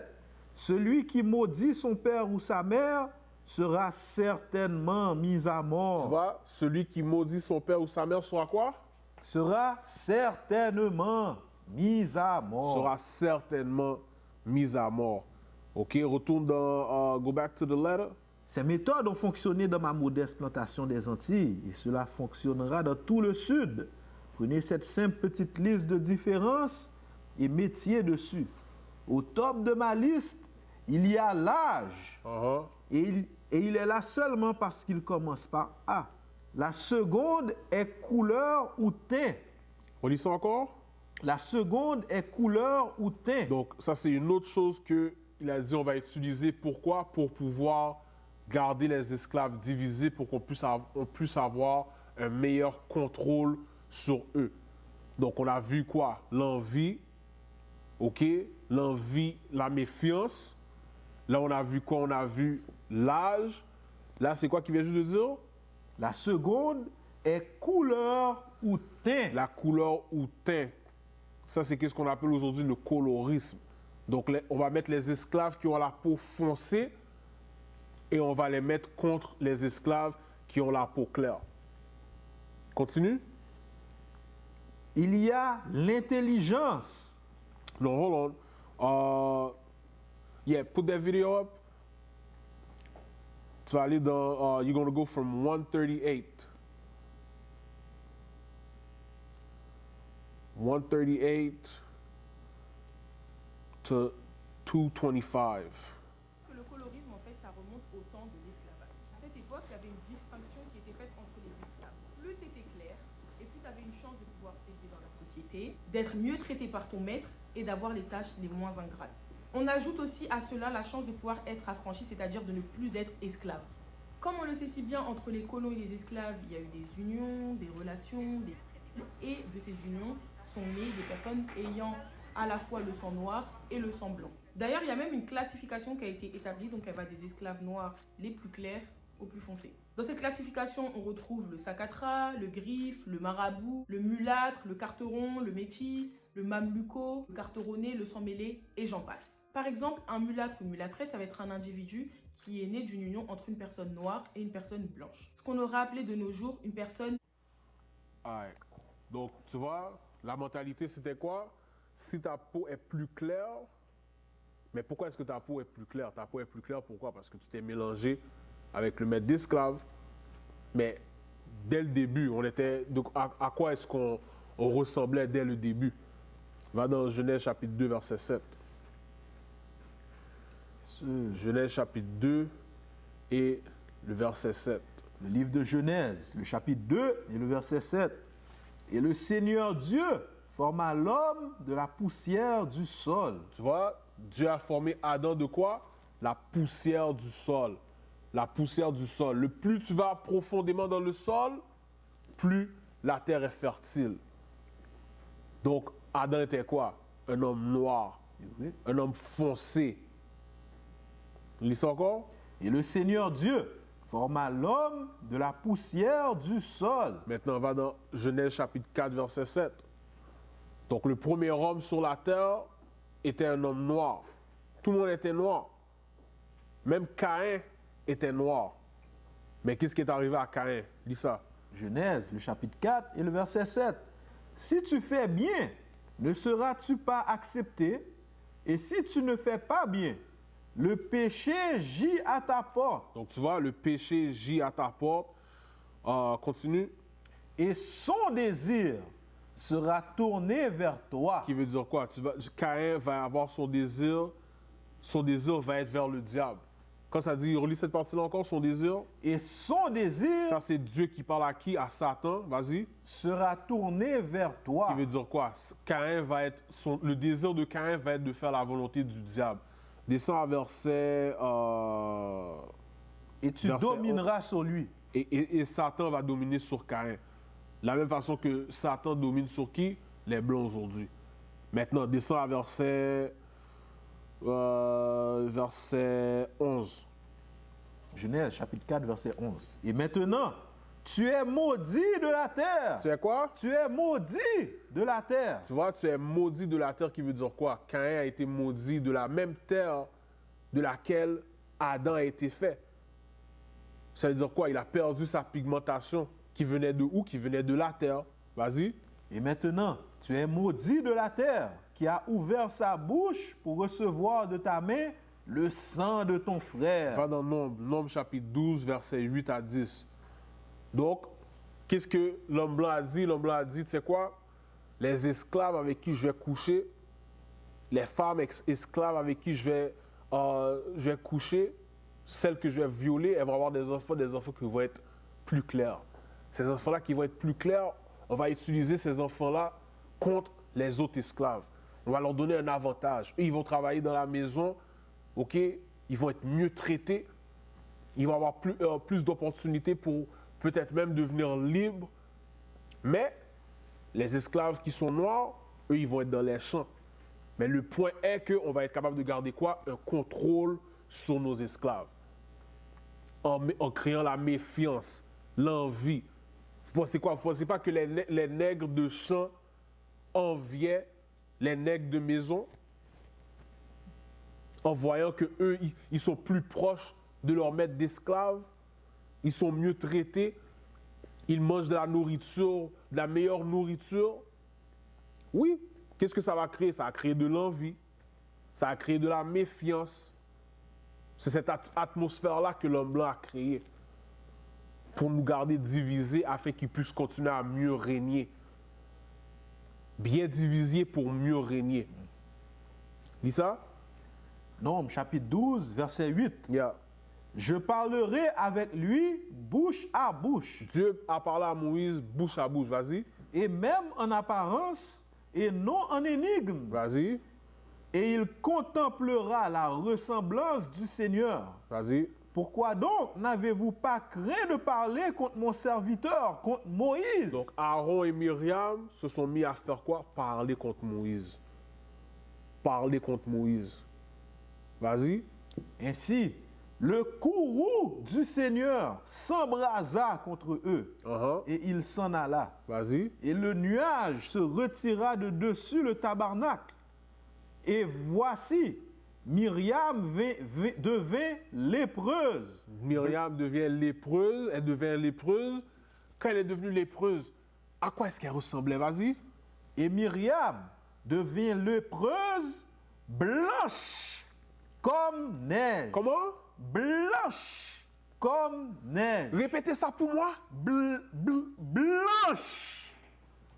Celui qui maudit son père ou sa mère sera certainement mis à Tu mort. vois, celui qui maudit son père ou sa mère sera quoi? Sera certainement mis à mort. Sera certainement mis à mort. Ok, retourne dans Go back to the letter. Ces méthodes ont fonctionné dans ma modeste plantation des Antilles et cela fonctionnera dans tout le Sud. Prenez cette simple petite liste de différences et mettez dessus. Au top de ma liste, il y a l'âge. Et il est là seulement parce qu'il commence par A. La seconde est couleur ou teint. On lit ça encore? La seconde est couleur ou teint. Donc, ça, c'est une autre chose qu'il a dit on va utiliser. Pourquoi? Pour pouvoir garder les esclaves divisés pour qu'on puisse avoir un meilleur contrôle sur eux. Donc, on a vu quoi? L'envie, ok? L'envie, la méfiance. Là, on a vu quoi? On a vu l'âge. Là, c'est quoi qu'il vient juste de dire? La seconde est couleur ou teint. La couleur ou teint. Ça, c'est ce qu'on appelle aujourd'hui le colorisme. Donc, on va mettre les esclaves qui ont la peau foncée et on va les mettre contre les esclaves qui ont la peau claire. Continue. Il y a l'intelligence. No, hold on. Yeah, put that video up. Tu vas aller dans... you're going to go from 138. 138 to 225. Le colorisme, en fait, ça remonte au temps de l'esclavage. À cette époque, il y avait une distinction qui était faite entre les esclaves. Plus tu étais clair, et plus tu avais une chance de pouvoir t'aider dans la société, d'être mieux traité par ton maître et d'avoir les tâches les moins ingrates. On ajoute aussi à cela la chance de pouvoir être affranchi, c'est-à-dire de ne plus être esclave. Comme on le sait si bien, entre les colons et les esclaves, il y a eu des unions, des relations, et de ces unions sont nées des personnes ayant à la fois le sang noir et le sang blanc. D'ailleurs, il y a même une classification qui a été établie, donc elle va des esclaves noirs les plus clairs aux plus foncés. Dans cette classification, on retrouve le sakatra, le griffe, le marabout, le mulâtre, le carteron, le métis, le mameluco, le carteronné, le sang mêlé, et j'en passe. Par exemple, un mulâtre ou mulâtresse, ça va être un individu qui est né d'une union entre une personne noire et une personne blanche. Ce qu'on aurait appelé de nos jours une personne... Alright. Donc, tu vois, la mentalité, c'était quoi? Si ta peau est plus claire, mais pourquoi est-ce que ta peau est plus claire? Ta peau est plus claire, pourquoi? Parce que tu t'es mélangé avec le maître d'esclave. Mais dès le début, on était... Donc, à quoi est-ce qu'on ressemblait dès le début? Va dans Genèse chapitre 2, verset 7. Genèse chapitre 2 et le verset 7. Le livre de Genèse, le chapitre 2 et le verset 7. Et le Seigneur Dieu forma l'homme de la poussière du sol. Tu vois, Dieu a formé Adam de quoi? La poussière du sol. La poussière du sol. Le plus tu vas profondément dans le sol, plus la terre est fertile. Donc, Adam était quoi? Un homme noir. Un homme foncé. Lis ça encore? Et le Seigneur Dieu forma l'homme de la poussière du sol. Maintenant, on va dans Genèse chapitre 4, verset 7. Donc, le premier homme sur la terre était un homme noir. Tout le monde était noir. Même Caïn était noir. Mais qu'est-ce qui est arrivé à Caïn? Lis ça. Genèse, le chapitre 4 et le verset 7. Si tu fais bien, ne seras-tu pas accepté? Et si tu ne fais pas bien, le péché gît à ta porte. Donc, tu vois, le péché gît à ta porte. Continue. Et son désir sera tourné vers toi. Qui veut dire quoi? Caïn va avoir son désir va être vers le diable. Quand ça dit, relis cette partie-là encore, son désir, Et son désir ça c'est Dieu qui parle à qui? À Satan, vas-y. sera tourné vers toi. Qui veut dire quoi? Le désir de Caïn va être de faire la volonté du diable. Descends à verset... Et tu verset domineras sur lui. Et Satan va dominer sur Caïn. De la même façon que Satan domine sur qui? Les Blancs aujourd'hui. Maintenant, descends à verset 11. Genèse, chapitre 4, verset 11. Et maintenant, tu es maudit de la terre. Tu sais quoi? Tu es maudit de la terre. Tu vois, tu es maudit de la terre qui veut dire quoi? Caïn a été maudit de la même terre de laquelle Adam a été fait. Ça veut dire quoi? Il a perdu sa pigmentation qui venait de où? Qui venait de la terre. Vas-y. Et maintenant, tu es maudit de la terre qui a ouvert sa bouche pour recevoir de ta main le sang de ton frère. Va dans Nombre chapitre 12, versets 8 à 10. Donc, qu'est-ce que l'homme blanc a dit? L'homme blanc a dit, tu sais quoi? Les esclaves avec qui je vais coucher, les femmes esclaves avec qui je vais coucher, celles que je vais violer, elles vont avoir des enfants qui vont être plus clairs. Ces enfants-là qui vont être plus clairs, on va utiliser ces enfants-là contre les autres esclaves. On va leur donner un avantage. Eux, ils vont travailler dans la maison, ok? Ils vont être mieux traités. Ils vont avoir plus d'opportunités pour peut-être même devenir libres. Mais les esclaves qui sont noirs, eux, ils vont être dans les champs. Mais le point est qu'on va être capable de garder quoi? Un contrôle sur nos esclaves. En créant la méfiance, l'envie. Vous pensez quoi? Vous pensez pas que les nègres de champs enviaient les nègres de maison en voyant que eux, ils sont plus proches de leur maître d'esclaves, ils sont mieux traités, ils mangent de la nourriture, de la meilleure nourriture? Oui. Qu'est-ce que ça va créer? Ça va créer de l'envie, ça va créer de la méfiance. C'est cette atmosphère-là que l'homme blanc a créée pour nous garder divisés afin qu'ils puissent continuer à mieux régner. Bien divisés pour mieux régner. Lis ça? Nombre, chapitre 12, verset 8. Yeah. Je parlerai avec lui bouche à bouche. Dieu a parlé à Moïse bouche à bouche. Vas-y. Et même en apparence et non en énigme. Vas-y. Et il contemplera la ressemblance du Seigneur. Vas-y. Pourquoi donc n'avez-vous pas craint de parler contre mon serviteur, contre Moïse? Donc Aaron et Myriam se sont mis à faire quoi? Parler contre Moïse. Parler contre Moïse. Vas-y. Ainsi, le courroux du Seigneur s'embrasa contre eux, et il s'en alla. Vas-y. Et le nuage se retira de dessus le tabernacle. Et voici, Myriam devint lépreuse. Myriam devient lépreuse. Elle devient lépreuse. Quand elle est devenue lépreuse, à quoi est-ce qu'elle ressemblait? Vas-y. Et Myriam devient lépreuse, blanche comme neige. Comment? Blanche comme neige. Répétez ça pour moi. Blanche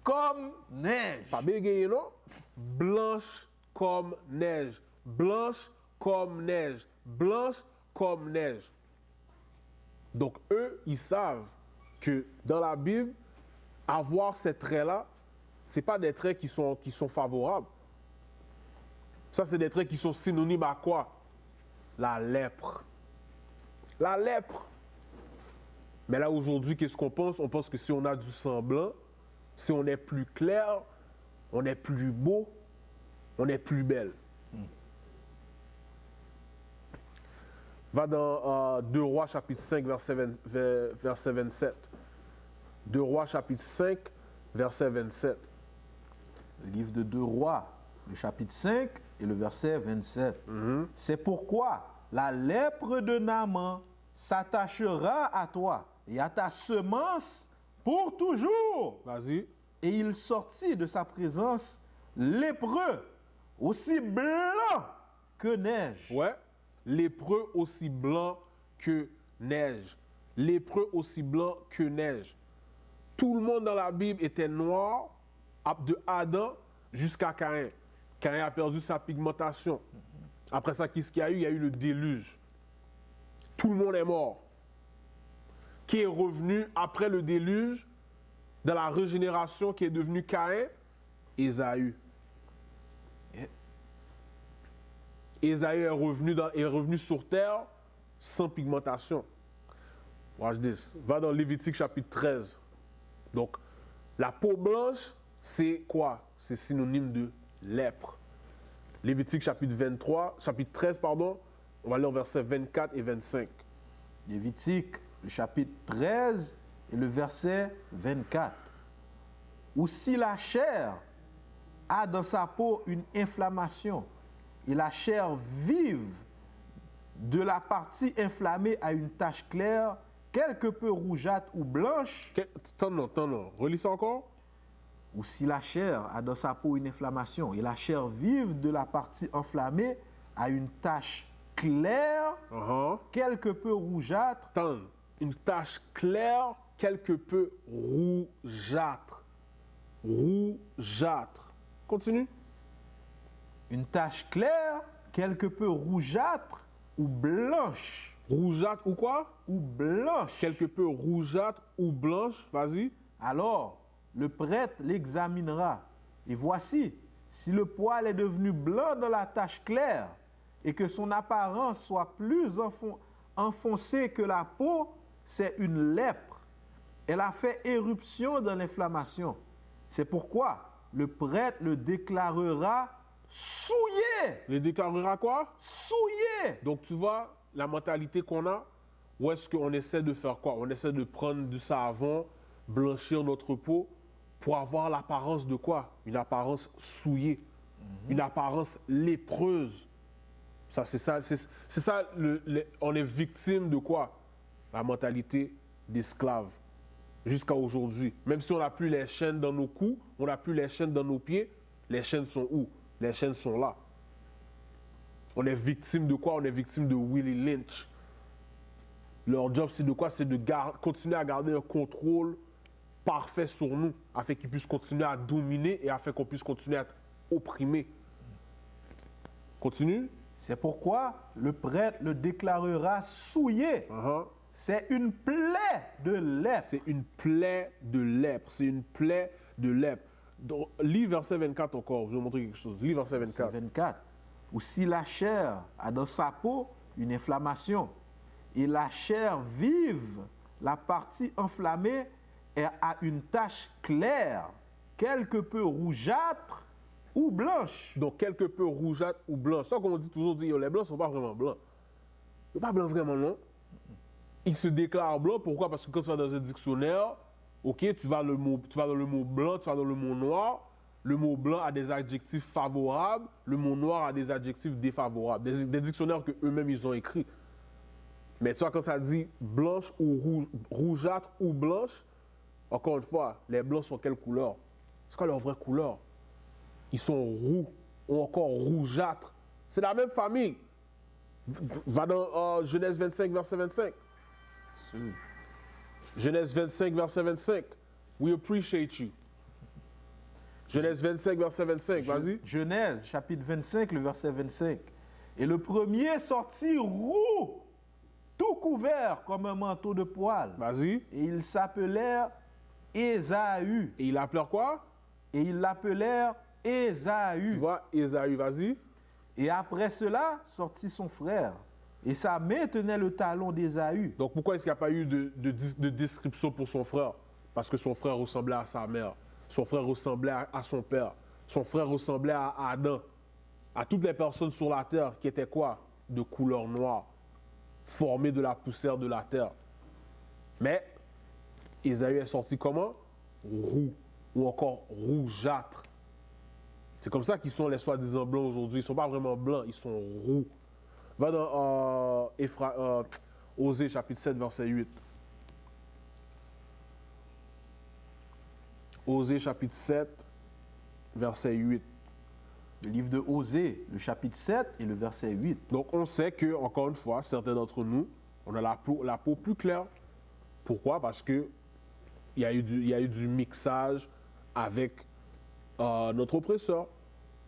comme neige. Pas bégayer, non? Blanche comme neige. Blanche comme neige. Blanche comme neige. Donc, eux, ils savent que dans la Bible, avoir ces traits-là, ce n'est pas des traits qui sont favorables. Ça, c'est des traits qui sont synonymes à quoi? La lèpre. La lèpre. Mais là, aujourd'hui, qu'est-ce qu'on pense? On pense que si on a du sang blanc, si on est plus clair, on est plus beau, on est plus belle. Va dans 2 Rois, chapitre 5, verset 27. 2 Rois, chapitre 5, verset 27. Le livre de 2 Rois, le chapitre 5 et le verset 27. C'est pourquoi la lèpre de Naaman s'attachera à toi et à ta semence pour toujours. Vas-y. Et il sortit de sa présence lépreux, aussi blanc que neige. Ouais. Lépreux aussi blanc que neige. Lépreux aussi blanc que neige. Tout le monde dans la Bible était noir, de Adam jusqu'à Caïn. Caïn a perdu sa pigmentation. Après ça, qu'est-ce qu'il y a eu? Il y a eu le déluge. Tout le monde est mort. Qui est revenu après le déluge, dans la régénération, qui est devenu Caïn? Ésaü. Ésaü est revenu sur terre sans pigmentation. Watch this. Va dans Lévitique chapitre 13. Donc, la peau blanche, c'est quoi? C'est synonyme de lèpre. Lévitique chapitre 13, pardon. On va lire versets 24 et 25. Lévitique, le chapitre 13 et le verset 24. Ou si la chair a dans sa peau une inflammation, et la chair vive de la partie inflammée a une tache claire, quelque peu rougeâtre ou blanche. Non. Relis ça encore. Ou si la chair a dans sa peau une inflammation, et la chair vive de la partie enflammée a une tache claire, quelque peu rougeâtre. Attends. Une tache claire, quelque peu rougeâtre. Rougeâtre. Continue. Une tache claire, quelque peu rougeâtre ou blanche. Rougeâtre ou quoi? Ou blanche. Quelque peu rougeâtre ou blanche. Vas-y. Alors, le prêtre l'examinera. Et voici, si le poil est devenu blanc dans la tache claire et que son apparence soit plus enfoncée que la peau, c'est une lèpre. Elle a fait éruption dans l'inflammation. C'est pourquoi le prêtre le déclarera souillé. Le déclarera quoi? Souillé. Donc tu vois la mentalité qu'on a, où est-ce qu'on essaie de faire quoi? On essaie de prendre du savon, blanchir notre peau pour avoir l'apparence de quoi? Une apparence souillée, une apparence lépreuse. Ça, c'est ça, on est victime de quoi? La mentalité d'esclave. Jusqu'à aujourd'hui. Même si on n'a plus les chaînes dans nos coups, on n'a plus les chaînes dans nos pieds, les chaînes sont où? Les chaînes sont là. On est victime de quoi? On est victime de Willie Lynch. Leur job, c'est de quoi? C'est de continuer à garder un contrôle parfait sur nous, afin qu'ils puissent continuer à dominer et afin qu'on puisse continuer à être opprimés. Continue. C'est pourquoi le prêtre le déclarera souillé. C'est une plaie de lèpre. C'est une plaie de lèpre. C'est une plaie de lèpre. Donc, lis verset 24 encore. Je vais vous montrer quelque chose. Lis verset 24. 24. Ou si la chair a dans sa peau une inflammation et la chair vive, la partie enflammée a une tache claire, quelque peu rougeâtre ou blanche. Donc, quelque peu rougeâtre ou blanche. Ça, comme on dit toujours, les blancs ne sont pas vraiment blancs. Ils ne sont pas blancs vraiment, non. Ils se déclarent blancs. Pourquoi? Parce que quand tu vas dans un dictionnaire, ok, tu vas dans le mot blanc, tu vas dans le mot noir. Le mot blanc a des adjectifs favorables, le mot noir a des adjectifs défavorables. Des dictionnaires qu'eux-mêmes ils ont écrits. Mais tu vois, quand ça dit blanche ou rougeâtre ou blanche, encore une fois, les blancs sont quelle couleur? C'est quoi leur vraie couleur? Ils sont roux ou encore rougeâtres. C'est la même famille. Va dans Genèse 25, verset 25. Genèse 25, verset 25. We appreciate you. Genèse 25, verset 25, vas-y. Genèse, chapitre 25, le verset 25. Et le premier sortit roux, tout couvert comme un manteau de poil. Vas-y. Et ils s'appelèrent Ésaü. Et il appelait quoi? Et ils l'appelèrent Tu Ésaü. vois, Ésaü, vas-y. Et après cela, sortit son frère. Et sa main tenait le talon d'Ésaü. Donc pourquoi est-ce qu'il n'y a pas eu de description pour son frère? Parce que son frère ressemblait à sa mère. Son frère ressemblait à son père. Son frère ressemblait à Adam. À toutes les personnes sur la terre qui étaient quoi? De couleur noire. Formées de la poussière de la terre. Mais Ésaü est sorti comment? Roux. Ou encore rougeâtre. C'est comme ça qu'ils sont les soi-disant blancs aujourd'hui. Ils ne sont pas vraiment blancs, ils sont roux. Va dans Osée chapitre 7, verset 8. Osée chapitre 7, verset 8. Le livre de Osée, le chapitre 7 et le verset 8. Donc on sait que, encore une fois, certains d'entre nous, on a la peau plus claire. Pourquoi? Parce que il y a eu du mixage avec notre oppresseur.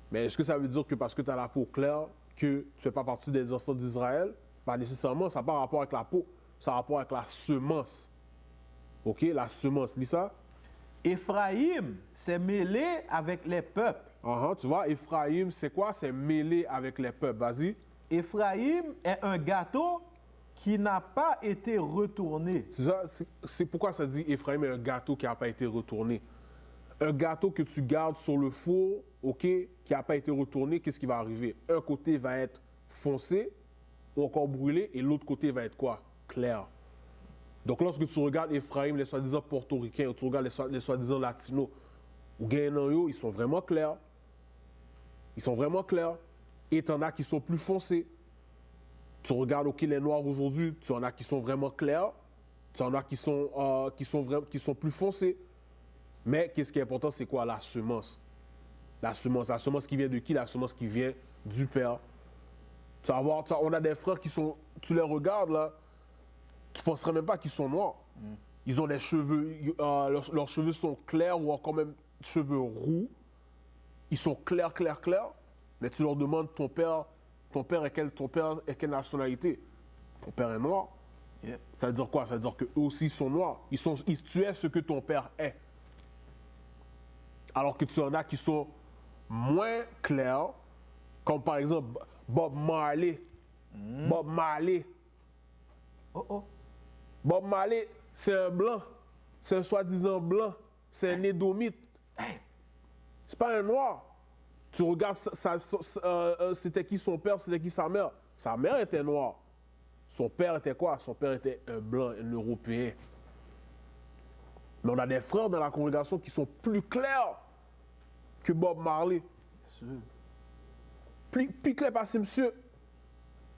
Mais est-ce que ça veut dire que parce que tu as la peau claire, que tu ne fais pas partie des enfants d'Israël? Pas nécessairement, ça n'a pas rapport avec la peau, ça a rapport avec la semence. Ok, la semence, lis ça. Éphraïm s'est mêlé avec les peuples. Tu vois, Éphraïm, c'est quoi? C'est mêlé avec les peuples. Vas-y. Éphraïm est un gâteau qui n'a pas été retourné. C'est pourquoi ça dit Éphraïm est un gâteau qui n'a pas été retourné. Un gâteau que tu gardes sur le four, ok, qui n'a pas été retourné, qu'est-ce qui va arriver? Un côté va être foncé, ou encore brûlé, et l'autre côté va être quoi? Clair. Donc lorsque tu regardes Éphraïm, les soi-disant portoricains, ou tu regardes les soi-disant latinos, ou Gaénanyo, ils sont vraiment clairs. Ils sont vraiment clairs. Et tu en as qui sont plus foncés. Tu regardes, ok, les noirs aujourd'hui, tu en as qui sont vraiment clairs. Tu en as qui sont plus foncés. Mais qu'est-ce qui est important, c'est quoi? La semence. La semence qui vient de qui? La semence qui vient du Père. Tu vas voir, on a des frères qui sont, tu les regardes là, tu ne penserais même pas qu'ils sont noirs. Ils ont des cheveux, leurs cheveux sont clairs ou encore même cheveux roux. Ils sont clairs. Mais tu leur demandes ton père est quelle nationalité? Ton père est noir. Yeah. Ça veut dire quoi? Ça veut dire qu'eux aussi sont noirs. Tu es ce que ton père est. Alors que tu en as qui sont moins clairs, comme par exemple Bob Marley. Bob Marley. Bob Marley, c'est un blanc. C'est un soi-disant blanc. C'est un édomite. C'est pas un noir. Tu regardes, c'était qui son père, c'était qui sa mère? Sa mère était noire. Son père était quoi? Son père était un blanc, un Européen. Mais on a des frères dans la congrégation qui sont plus clairs que Bob Marley. Plus clair passé, monsieur.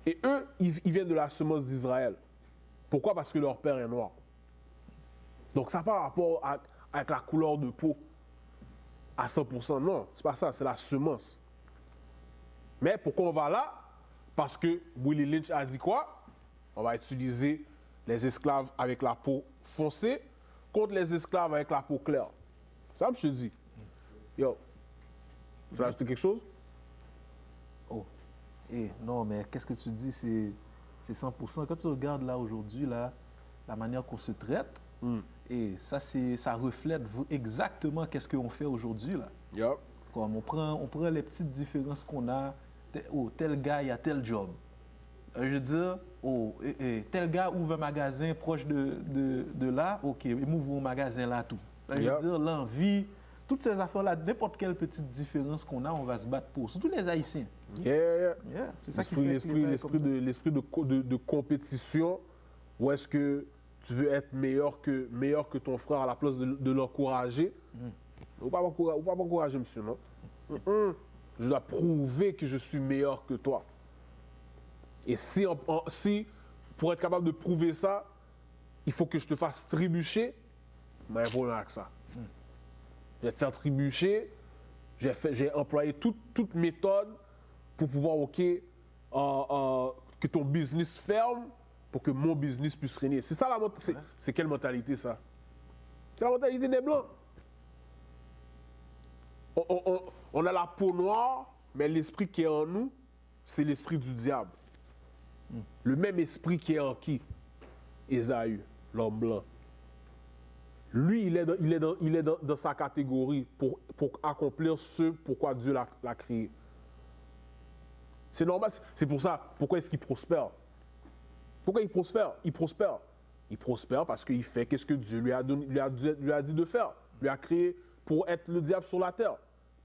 Et eux, ils viennent de la semence d'Israël. Pourquoi? Parce que leur père est noir. Donc ça n'a pas rapport avec la couleur de peau à 100%. Non, c'est pas ça, c'est la semence. Mais pourquoi on va là? Parce que Willie Lynch a dit quoi? On va utiliser les esclaves avec la peau foncée contre les esclaves avec la peau claire. Ça, je te dis. Yo, tu veux ajouter quelque chose? Non, mais qu'est-ce que tu dis, c'est 100%. Quand tu regardes là aujourd'hui, là, la manière qu'on se traite, et ça reflète exactement qu'est-ce qu'on fait aujourd'hui, là. Yep. Comme on prend les petites différences qu'on a. Tel gars, il a tel job. Je veux dire, tel gars ouvre un magasin proche de là, ok, il m'ouvre un magasin là, tout. Je veux dire, l'envie, toutes ces affaires-là, n'importe quelle petite différence qu'on a, on va se battre pour. Surtout les Haïtiens. Yeah. C'est ça qui fait l'esprit de compétition, où est-ce que tu veux être meilleur que ton frère à la place de l'encourager. Ou pas m'encourager, monsieur, non? Je dois prouver que je suis meilleur que toi. Et si, pour être capable de prouver ça, il faut que je te fasse trébucher, ben, il faut avec ça. Je vais te faire trébucher, j'ai employé toute méthode pour pouvoir, que ton business ferme, pour que mon business puisse régner. C'est ça la mentalité. C'est quelle mentalité, ça? C'est la mentalité des Blancs. On a la peau noire, mais l'esprit qui est en nous, c'est l'esprit du diable. Le même esprit qui est en qui? Ésaü, l'homme blanc. Lui, il est dans sa catégorie pour accomplir ce pourquoi Dieu l'a créé. C'est normal. C'est pour ça. Pourquoi est-ce qu'il prospère? Pourquoi il prospère? Il prospère parce qu'il fait qu'est-ce que Dieu lui a dit de faire. Lui a créé pour être le diable sur la terre.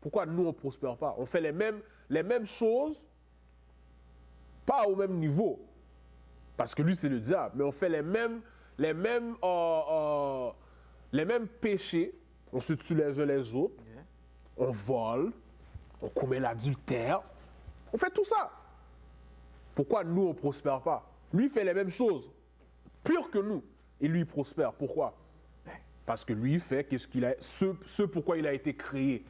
Pourquoi nous, on ne prospère pas? On fait les mêmes choses, pas au même niveau. Parce que lui, c'est le diable. Mais on fait les mêmes péchés. On se tue les uns les autres. On vole. On commet l'adultère. On fait tout ça. Pourquoi nous, on ne prospère pas? Lui fait les mêmes choses, pire que nous. Et lui, il prospère. Pourquoi? Parce que lui, il fait ce pourquoi il a été créé.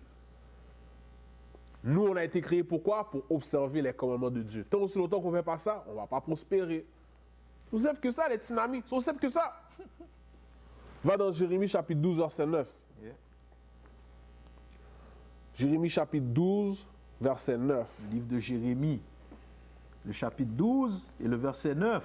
Nous, on a été créés pourquoi? Pour observer les commandements de Dieu. Tant aussi longtemps qu'on ne fait pas ça, on ne va pas prospérer. C'est aussi simple que ça, les petits amis. C'est aussi simple que ça. Va dans Jérémie chapitre 12, verset 9. Jérémie chapitre 12, verset 9. Le livre de Jérémie, le chapitre 12 et le verset 9.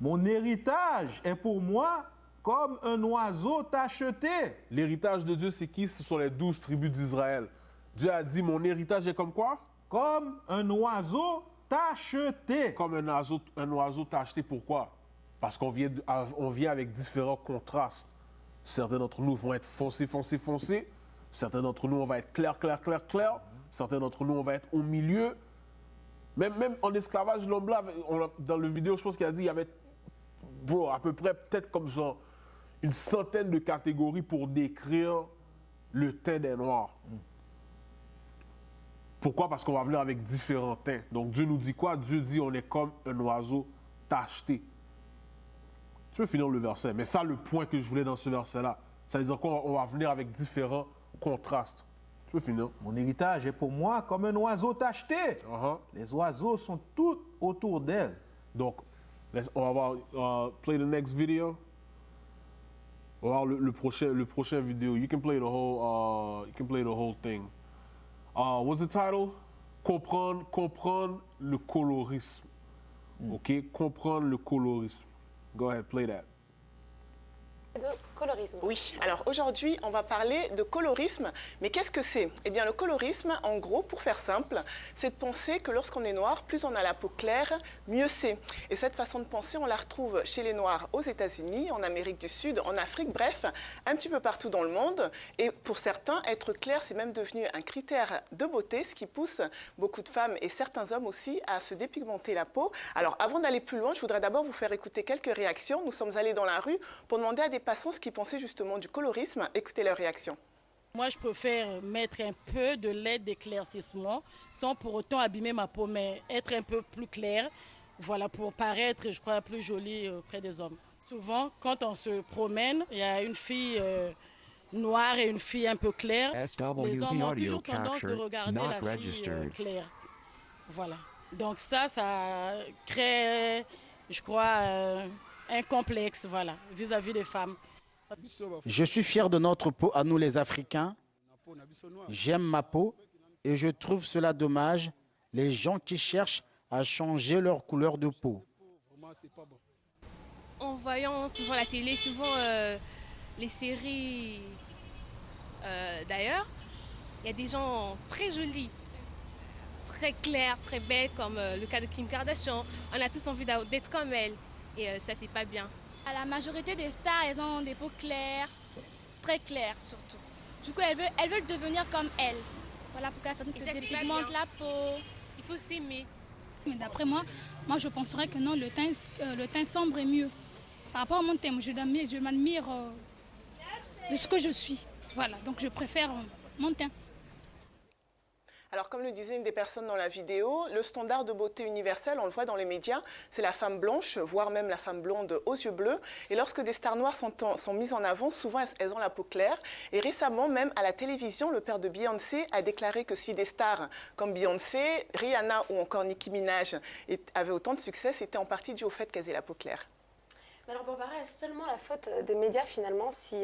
Mon héritage est pour moi comme un oiseau tacheté. L'héritage de Dieu, c'est qui? Ce sont les 12 tribus d'Israël. Dieu a dit, mon héritage est comme quoi? Comme un oiseau tacheté. Comme un oiseau tacheté. Pourquoi? Parce qu'on vient avec différents contrastes. Certains d'entre nous vont être foncés. Certains d'entre nous, on va être clair. Certains d'entre nous, on va être au milieu. Même en esclavage, l'homme là, dans le vidéo, je pense qu'il a dit, il y avait à peu près peut-être comme genre une centaine de catégories pour décrire le teint des Noirs. Pourquoi? Parce qu'on va venir avec différents teints. Donc Dieu nous dit quoi? Dieu dit on est comme un oiseau tacheté. Tu peux finir le verset, mais ça, le point que je voulais dans ce verset-là, ça veut dire qu'on va venir avec différents contrastes. Tu peux finir. Mon héritage est pour moi comme un oiseau tacheté. Les oiseaux sont tous autour d'elle. Donc, on va voir, play the next video. On va voir le prochain vidéo. You can play the whole thing. What's the title? Comprendre le colorisme. OK? Comprendre le colorisme. Go ahead, play that. De colorisme. Oui, alors aujourd'hui, on va parler de colorisme. Mais qu'est-ce que c'est? Eh bien, le colorisme, en gros, pour faire simple, c'est de penser que lorsqu'on est noir, plus on a la peau claire, mieux c'est. Et cette façon de penser, on la retrouve chez les Noirs aux États-Unis, en Amérique du Sud, en Afrique, bref, un petit peu partout dans le monde. Et pour certains, être clair, c'est même devenu un critère de beauté, ce qui pousse beaucoup de femmes et certains hommes aussi à se dépigmenter la peau. Alors, avant d'aller plus loin, je voudrais d'abord vous faire écouter quelques réactions. Nous sommes allés dans la rue pour demander à des passants ce qu'ils pensaient justement du colorisme. Écoutez leurs réactions. Moi, je préfère mettre un peu de lait d'éclaircissement sans pour autant abîmer ma peau, mais être un peu plus claire, voilà, pour paraître, je crois, plus jolie auprès des hommes. Souvent, quand on se promène, il y a une fille noire et une fille un peu claire. Les hommes ont toujours tendance de regarder la fille claire. Voilà. Donc ça crée, je crois, un complexe, voilà, vis-à-vis des femmes. Je suis fier de notre peau à nous les Africains. J'aime ma peau et je trouve cela dommage, les gens qui cherchent à changer leur couleur de peau. En voyant souvent la télé, souvent les séries d'ailleurs, il y a des gens très jolis, très clairs, très belles, comme le cas de Kim Kardashian. On a tous envie d'être comme elle. Et ça, c'est pas bien. La majorité des stars, elles ont des peaux claires, très claires surtout. Du coup, elles veulent devenir comme elles. Voilà pourquoi ça nous dépigmente la peau. Il faut s'aimer. Mais d'après moi, je penserais que non, le teint sombre est mieux. Par rapport à mon teint, je m'admire de ce que je suis. Voilà, donc je préfère mon teint. Alors, comme le disait une des personnes dans la vidéo, le standard de beauté universel, on le voit dans les médias, c'est la femme blanche, voire même la femme blonde aux yeux bleus. Et lorsque des stars noires sont mises en avant, souvent elles ont la peau claire. Et récemment, même à la télévision, le père de Beyoncé a déclaré que si des stars comme Beyoncé, Rihanna ou encore Nicki Minaj avaient autant de succès, c'était en partie dû au fait qu'elles aient la peau claire. Mais alors Barbara, est-ce seulement la faute des médias finalement si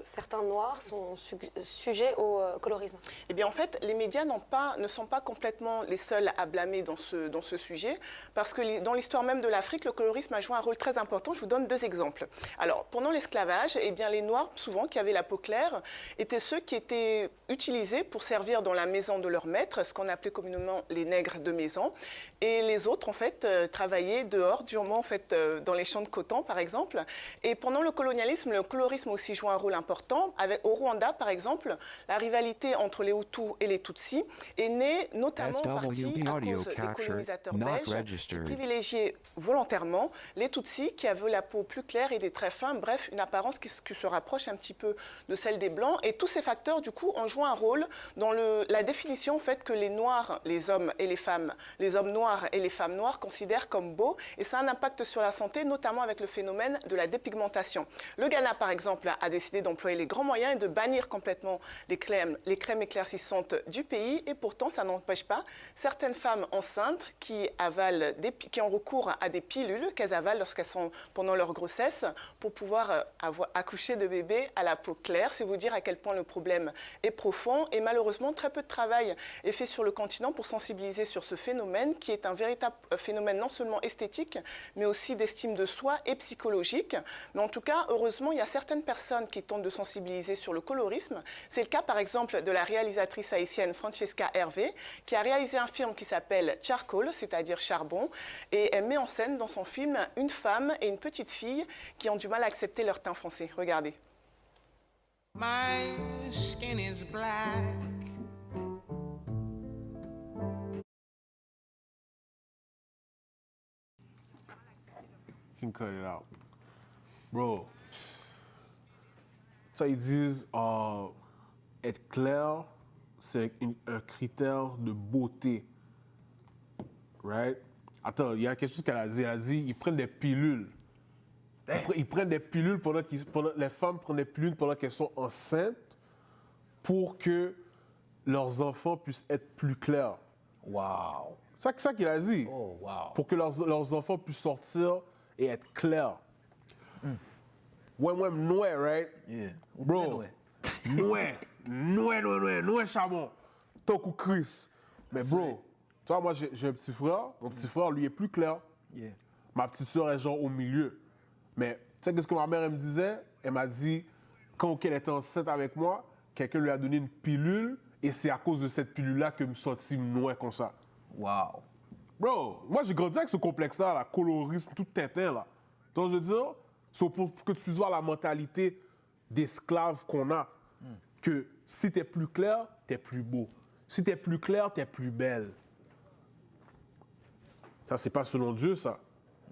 certains noirs sont sujets au colorisme? Eh bien en fait, les médias ne sont pas complètement les seuls à blâmer dans ce sujet, parce que dans l'histoire même de l'Afrique, le colorisme a joué un rôle très important. Je vous donne 2 exemples. Alors pendant l'esclavage, eh bien les noirs, souvent qui avaient la peau claire, étaient ceux qui étaient utilisés pour servir dans la maison de leur maître, ce qu'on appelait communément les nègres de maison, et les autres en fait travaillaient dehors, durement en fait dans les champs de coton par exemple. Et pendant le colonialisme, le colorisme aussi joue un rôle important. Au Rwanda par exemple, la rivalité entre les Hutus et les Tutsis est née notamment en partie à cause des colonisateurs belges qui privilégiaient volontairement les Tutsis qui avaient la peau plus claire et des traits fins, bref, une apparence qui se rapproche un petit peu de celle des Blancs. Et tous ces facteurs du coup ont joué un rôle dans la définition en fait que les Noirs, les hommes et les femmes, les hommes noirs et les femmes noires considèrent comme beaux, et ça a un impact sur la santé, notamment avec le phénomène de la dépigmentation. Le Ghana, par exemple, a décidé d'employer les grands moyens et de bannir complètement les crèmes éclaircissantes du pays, et pourtant, ça n'empêche pas certaines femmes enceintes qui ont recours à des pilules qu'elles avalent lorsqu'elles sont pendant leur grossesse pour pouvoir accoucher de bébés à la peau claire. C'est vous dire à quel point le problème est profond, et malheureusement, très peu de travail est fait sur le continent pour sensibiliser sur ce phénomène qui est un véritable phénomène non seulement esthétique, mais aussi d'estime de soi et psychologique. Mais en tout cas, heureusement, il y a certaines personnes qui tentent de sensibiliser sur le colorisme. C'est le cas, par exemple, de la réalisatrice haïtienne Francesca Hervé, qui a réalisé un film qui s'appelle Charcoal, c'est-à-dire charbon, et elle met en scène dans son film une femme et une petite fille qui ont du mal à accepter leur teint foncé. Regardez. My skin is black. You can cut it out. Bro, ça ils disent être clair, c'est un critère de beauté. Right? Attends, il y a quelque chose qu'elle a dit. Elle a dit ils prennent des pilules. Ils prennent des pilules les femmes prennent des pilules pendant qu'elles sont enceintes pour que leurs enfants puissent être plus clairs. Wow. C'est ça qu'il a dit. Oh, wow. Pour que leurs enfants puissent sortir et être clairs. Ouais, noir, right? Yeah. Bro, noir, charbon. Tant que Chris. Mais bro, tu vois, moi j'ai un petit frère. Mon petit frère, lui, est plus clair. Yeah. Ma petite soeur est genre au milieu. Mais tu sais ce que ma mère elle me disait? Elle m'a dit, quand elle était enceinte avec moi, quelqu'un lui a donné une pilule et c'est à cause de cette pilule-là que je me sentis noir comme ça. Wow. Bro, moi j'ai grandi avec ce complexe-là, la colorisme, tout Tintin là. Donc je veux dire, c'est pour que tu puisses voir la mentalité d'esclave qu'on a. Que si t'es plus clair, t'es plus beau. Si t'es plus clair, t'es plus belle. Ça, c'est pas selon Dieu, ça.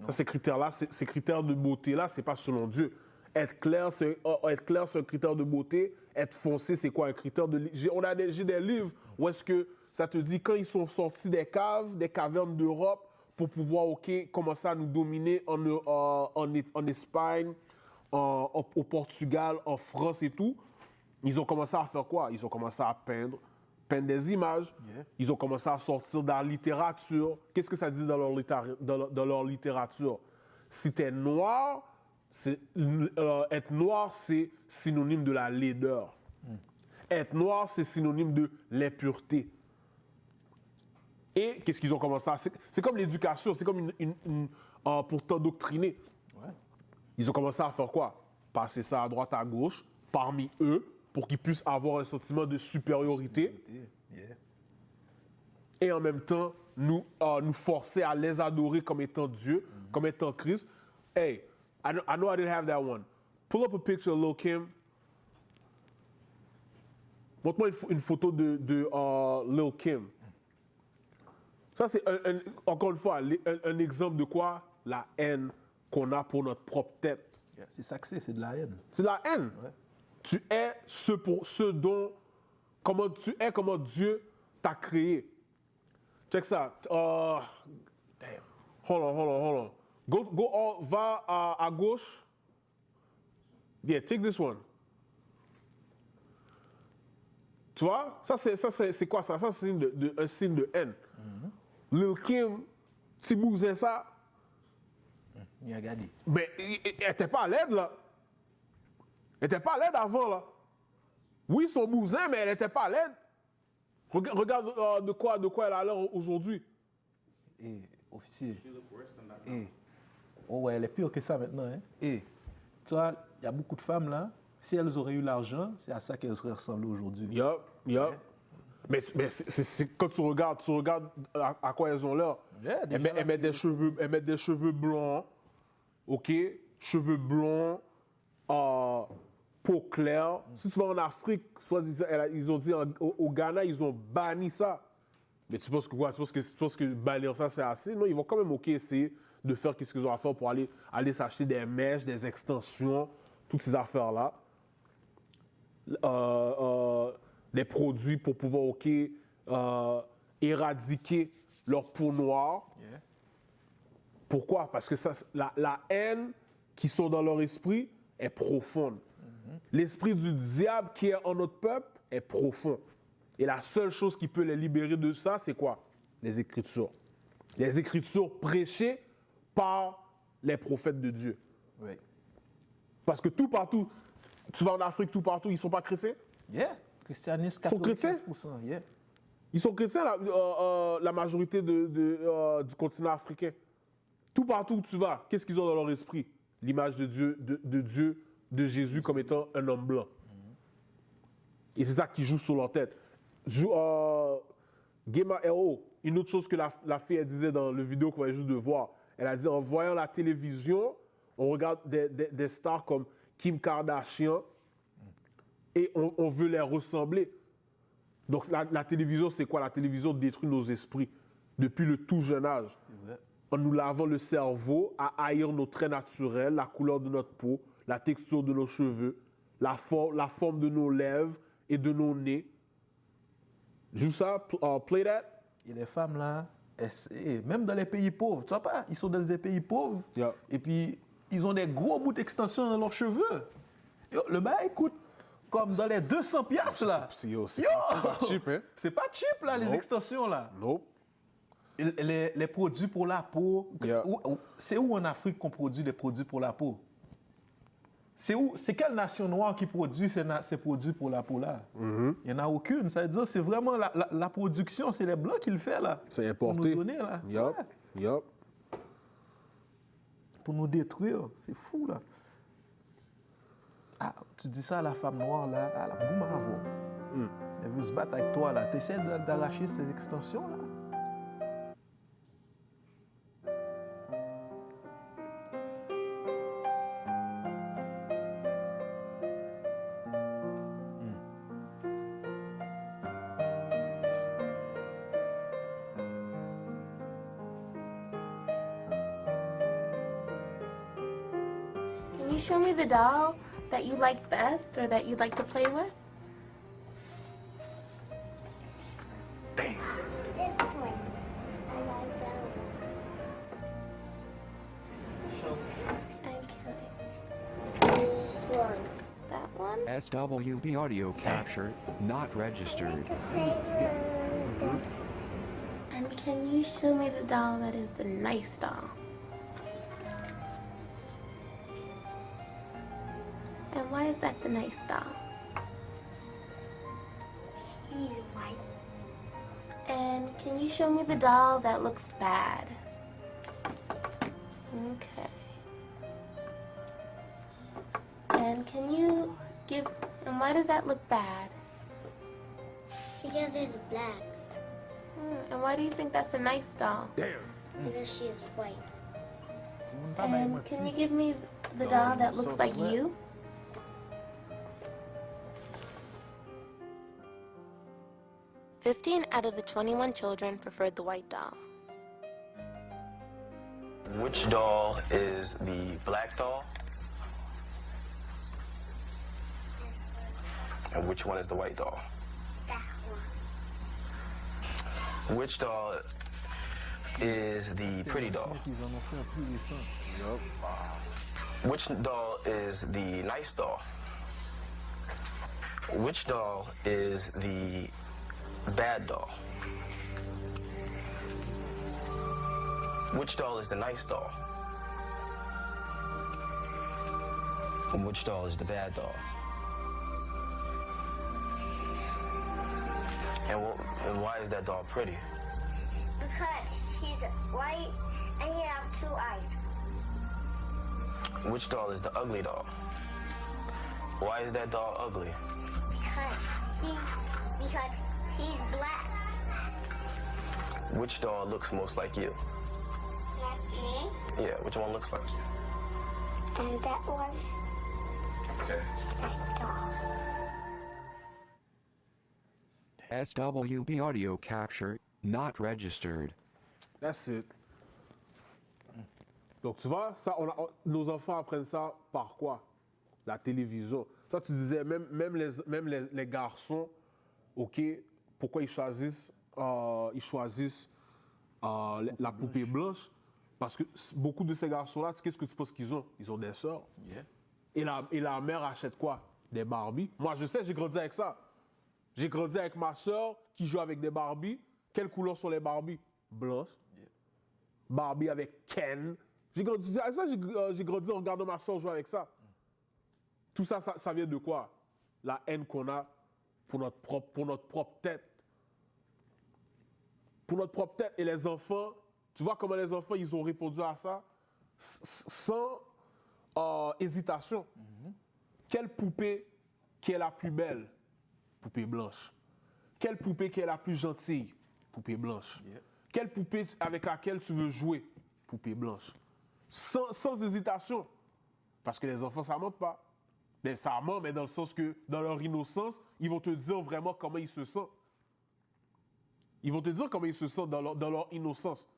Ça, ces critères-là, ces critères de beauté-là, c'est pas selon Dieu. Être clair, c'est un critère de beauté. Être foncé, c'est quoi un critère de... J'ai des livres où est-ce que ça te dit quand ils sont sortis des cavernes d'Europe pour pouvoir, commencer à nous dominer en Espagne, au Portugal, en France et tout, ils ont commencé à faire quoi? Ils ont commencé à peindre des images. Yeah. Ils ont commencé à sortir dans la littérature. Qu'est-ce que ça dit dans leur littérature? Si t'es noir, être noir, c'est synonyme de la laideur. Être noir, c'est synonyme de l'impureté. Et qu'est-ce qu'ils ont commencé à... C'est comme l'éducation, c'est comme pour t'endoctriner. Ouais. Ils ont commencé à faire quoi? Passer ça à droite, à gauche, parmi eux, pour qu'ils puissent avoir un sentiment de supériorité. Yeah. Et en même temps, nous forcer à les adorer comme étant Dieu, comme étant Christ. Hey, I know I didn't have that one. Pull up a picture, Lil Kim. Montre-moi une photo de Lil Kim. Ça, c'est encore une fois un exemple de quoi? La haine qu'on a pour notre propre tête. Yeah, c'est ça que c'est de la haine. C'est de la haine. Ouais. Tu es comment Dieu t'a créé. Check ça. Damn. Hold on. Va à gauche. Yeah, take this one. Tu vois? Ça, c'est quoi ça? Ça, c'est un signe de haine. Lil Kim, petit bousin ça. Il a regardé. Mais elle était pas laide, là. Elle était pas laide avant, là. Oui, son bousin, mais elle était pas laide. Regarde de quoi elle a l'air aujourd'hui. Officier. Oh ouais, elle est pire que ça maintenant. Hein? Tu vois, il y a beaucoup de femmes là. Si elles auraient eu l'argent, c'est à ça qu'elles seraient ressemblées aujourd'hui. Yup. Mais c'est quand tu regardes à quoi elles ont l'air. Elles mettent des cheveux blancs, ok? Cheveux blonds, peau claire. Si tu vas en Afrique, ils ont dit au Ghana, ils ont banni ça. Mais tu penses que quoi? Tu penses que bannir ça, c'est assez? Non, ils vont quand même essayer de faire ce qu'ils ont à faire pour aller s'acheter des mèches, des extensions, toutes ces affaires-là. Des produits pour pouvoir éradiquer leur peau noire. Yeah. Pourquoi? Parce que la haine qui sont dans leur esprit est profonde. L'esprit du diable qui est en notre peuple est profond. Et la seule chose qui peut les libérer de ça, c'est quoi? Les Écritures. Les Écritures prêchées par les prophètes de Dieu. Oui. Parce que tout partout, tu vas en Afrique, tout partout, ils ne sont pas chrétiens? Yeah. Christianisme, 95%. Ils sont chrétiens? Yeah. Ils sont chrétiens, la majorité du continent africain. Tout partout où tu vas, qu'est-ce qu'ils ont dans leur esprit? L'image de Dieu, de Jésus comme étant un homme blanc. Et c'est ça qui joue sur leur tête. Gema Hero, une autre chose que la fille elle disait dans le vidéo qu'on vient juste de voir, elle a dit en voyant la télévision, on regarde des stars comme Kim Kardashian et on veut les ressembler. Donc la télévision, c'est quoi? La télévision détruit nos esprits depuis le tout jeune âge. En nous lavant le cerveau à haïr nos traits naturels, la couleur de notre peau, la texture de nos cheveux, la forme de nos lèvres et de nos nez. Joue ça, play that. Et les femmes là, même dans les pays pauvres, tu vois pas, ils sont dans des pays pauvres. Yeah. Et puis, ils ont des gros bouts d'extension dans leurs cheveux. Yo, le bail coûte comme dans les 200 piastres là. C'est pas cheap, hein? C'est pas cheap là, les extensions là. Nope. Les produits pour la peau. Yeah. C'est où en Afrique qu'on produit des produits pour la peau? C'est quelle nation noire qui produit ces produits pour la peau là? Il n'y en a aucune. Ça veut dire c'est vraiment la production, c'est les Blancs qui le font là. C'est importé. Pour nous donner là. Yup. Pour nous détruire. C'est fou là. Ah, tu dis ça à la femme noire là, à la boum avant. Elle veut se battre avec toi là. Tu essaies d'arracher ces extensions là. Can you show me the doll that you like best or that you'd like to play with? This one. I like that one. This one. That one? SWB audio capture, not registered. And can you show me the doll that is the nice doll? And why is that the nice doll? He's white. And can you show me the doll that looks bad? Okay. And can you and why does that look bad? Because it's black. And why do you think that's a nice doll? Damn. Because she's white. And can you give me the doll that looks like you? "15 out of the 21 children preferred the white doll." Which doll is the black doll? And which one is the white doll? That one. Which doll is the pretty doll? Which doll is the nice doll? Which doll is the bad doll? Which doll is the nice doll? And which doll is the bad doll? And why is that doll pretty? Because she's white and he has 2 eyes. Which doll is the ugly doll? Why is that doll ugly? Because he's black. Which doll looks most like you? Like me. Yeah, which one looks like you? And that one. Okay. That doll. SWB audio capture, not registered. That's it. Donc, tu vois, ça, nos enfants apprennent ça par quoi? La télévision. Toi, tu disais, même les garçons, OK, pourquoi ils choisissent la poupée blanche? Parce que beaucoup de ces garçons-là, qu'est-ce que tu penses qu'ils ont? Ils ont des sœurs. Yeah. Et la mère achète quoi? Des Barbies. Moi, je sais, j'ai grandi avec ça. J'ai grandi avec ma sœur qui joue avec des Barbies. Quelles couleurs sont les Barbies? Blanches. Yeah. Barbie avec Ken. J'ai grandi avec ça, j'ai grandi en regardant ma soeur jouer avec ça. Tout ça, ça vient de quoi? La haine qu'on a pour notre propre tête. Pour notre propre tête. Et les enfants, tu vois comment les enfants, ils ont répondu à ça sans hésitation. Quelle poupée qui est la plus belle? Poupée blanche. Quelle poupée qui est la plus gentille? Poupée blanche. Yeah. Quelle poupée avec laquelle tu veux jouer? Poupée blanche. Sans hésitation. Parce que les enfants, ça ne ment pas. Mais ça ment, mais dans le sens que, dans leur innocence, ils vont te dire vraiment comment ils se sentent. Ils vont te dire comment ils se sentent dans leur innocence.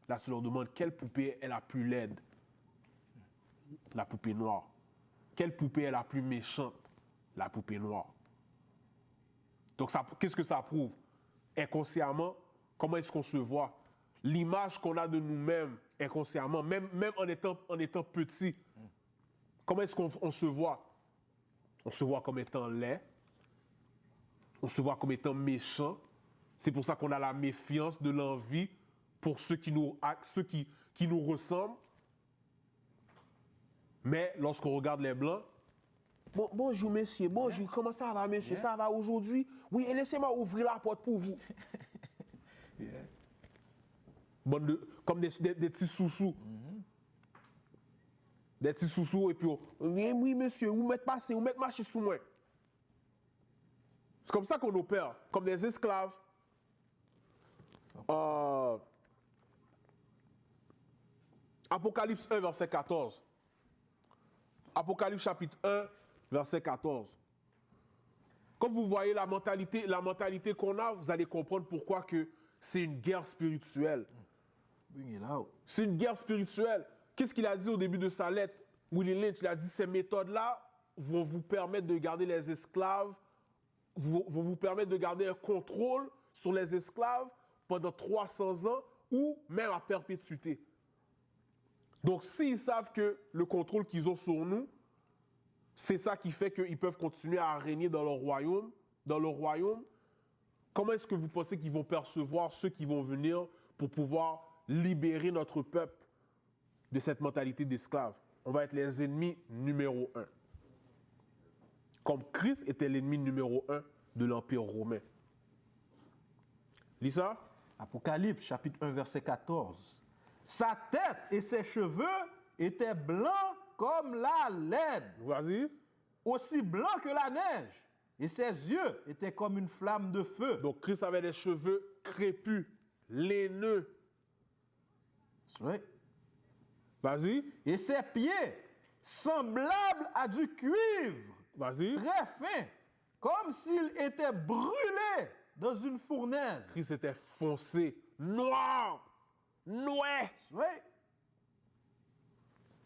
Là, tu leur demandes quelle poupée est la plus laide? La poupée noire. Quelle poupée est la plus méchante? La poupée noire. Donc, qu'est-ce que ça prouve? Inconsciemment, comment est-ce qu'on se voit? L'image qu'on a de nous-mêmes inconsciemment, même en étant petit, comment est-ce qu'on se voit? On se voit comme étant laid. On se voit comme étant méchant. C'est pour ça qu'on a la méfiance, de l'envie pour ceux qui nous ressemblent. Mais lorsqu'on regarde les Blancs, bonjour monsieur, bonjour, comment ça va monsieur, ça va aujourd'hui? Oui, et laissez-moi ouvrir la porte pour vous. Comme des petits sous-sous. Des petits sous-sous, et puis, oui monsieur, vous mettez passer, vous mettez marcher sous moi. C'est comme ça qu'on opère, comme des esclaves. Apocalypse 1, verset 14. Apocalypse chapitre 1, verset 14. Quand vous voyez la mentalité qu'on a, vous allez comprendre pourquoi que c'est une guerre spirituelle. C'est une guerre spirituelle. Qu'est-ce qu'il a dit au début de sa lettre? Willie Lynch, il a dit ces méthodes-là vont vous permettre de garder les esclaves, vont vous permettre de garder un contrôle sur les esclaves pendant 300 ans ou même à perpétuité. Donc, s'ils savent que le contrôle qu'ils ont sur nous, c'est ça qui fait qu'ils peuvent continuer à régner dans leur royaume, comment est-ce que vous pensez qu'ils vont percevoir ceux qui vont venir pour pouvoir libérer notre peuple de cette mentalité d'esclave? On va être les ennemis numéro 1. Comme Christ était l'ennemi numéro 1 de l'Empire romain. Lis ça? Apocalypse, chapitre 1, verset 14. Sa tête et ses cheveux étaient blancs comme la laine. Vas-y. Aussi blancs que la neige. Et ses yeux étaient comme une flamme de feu. Donc Christ avait des cheveux crépus, laineux. Oui. Vas-y. Et ses pieds semblables à du cuivre. Vas-y. Très fin. Comme s'il était brûlé dans une fournaise. Christ était foncé, noir. Oui.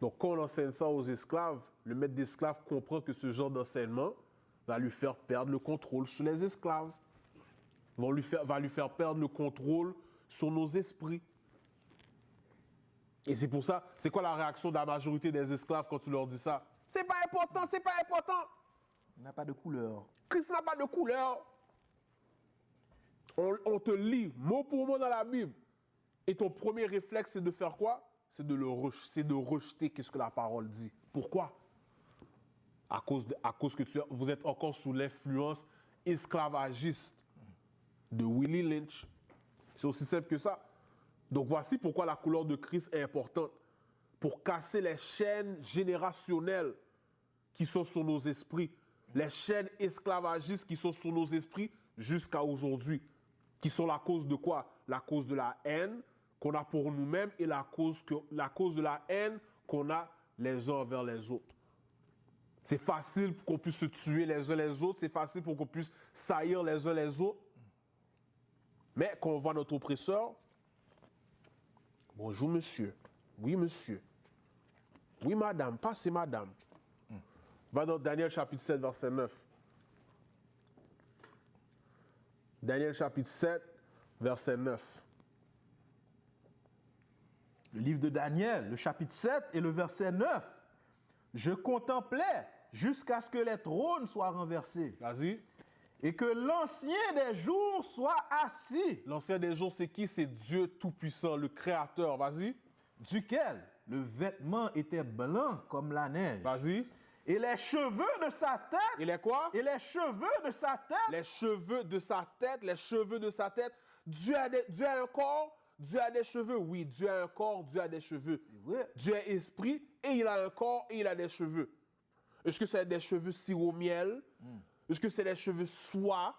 Donc, quand on enseigne ça aux esclaves, le maître d'esclaves comprend que ce genre d'enseignement va lui faire perdre le contrôle sur les esclaves. Va lui faire perdre le contrôle sur nos esprits. Et c'est pour ça, c'est quoi la réaction de la majorité des esclaves quand tu leur dis ça? C'est pas important, c'est pas important. Il n'a pas de couleur. Christ n'a pas de couleur. On te lit mot pour mot dans la Bible. Et ton premier réflexe, c'est de faire quoi? C'est de rejeter qu'est-ce que la parole dit. Pourquoi? À cause que vous êtes encore sous l'influence esclavagiste de Willie Lynch. C'est aussi simple que ça. Donc voici pourquoi la couleur de Christ est importante. Pour casser les chaînes générationnelles qui sont sur nos esprits. Les chaînes esclavagistes qui sont sur nos esprits jusqu'à aujourd'hui. Qui sont la cause de quoi? La cause de la haine qu'on a pour nous-mêmes et la cause de la haine qu'on a les uns envers les autres. C'est facile pour qu'on puisse se tuer les uns les autres. C'est facile pour qu'on puisse saillir les uns les autres. Mais quand on voit notre oppresseur, bonjour monsieur, oui monsieur, oui madame, passez madame. Va dans Daniel chapitre 7, verset 9. Daniel chapitre 7, verset 9. Le livre de Daniel, le chapitre 7 et le verset 9. Je contemplais jusqu'à ce que les trônes soient renversés. Vas-y. Et que l'ancien des jours soit assis. L'ancien des jours, c'est qui? C'est Dieu Tout-Puissant, le Créateur. Vas-y. Duquel le vêtement était blanc comme la neige. Vas-y. Et les cheveux de sa tête. Et les quoi? Et les cheveux de sa tête. Les cheveux de sa tête, les cheveux de sa tête. Dieu a un corps, Dieu a des cheveux. Oui, Dieu a un corps, Dieu a des cheveux. C'est vrai. Dieu est esprit et il a un corps et il a des cheveux. Est-ce que c'est des cheveux sirop miel? Est-ce que c'est des cheveux soie,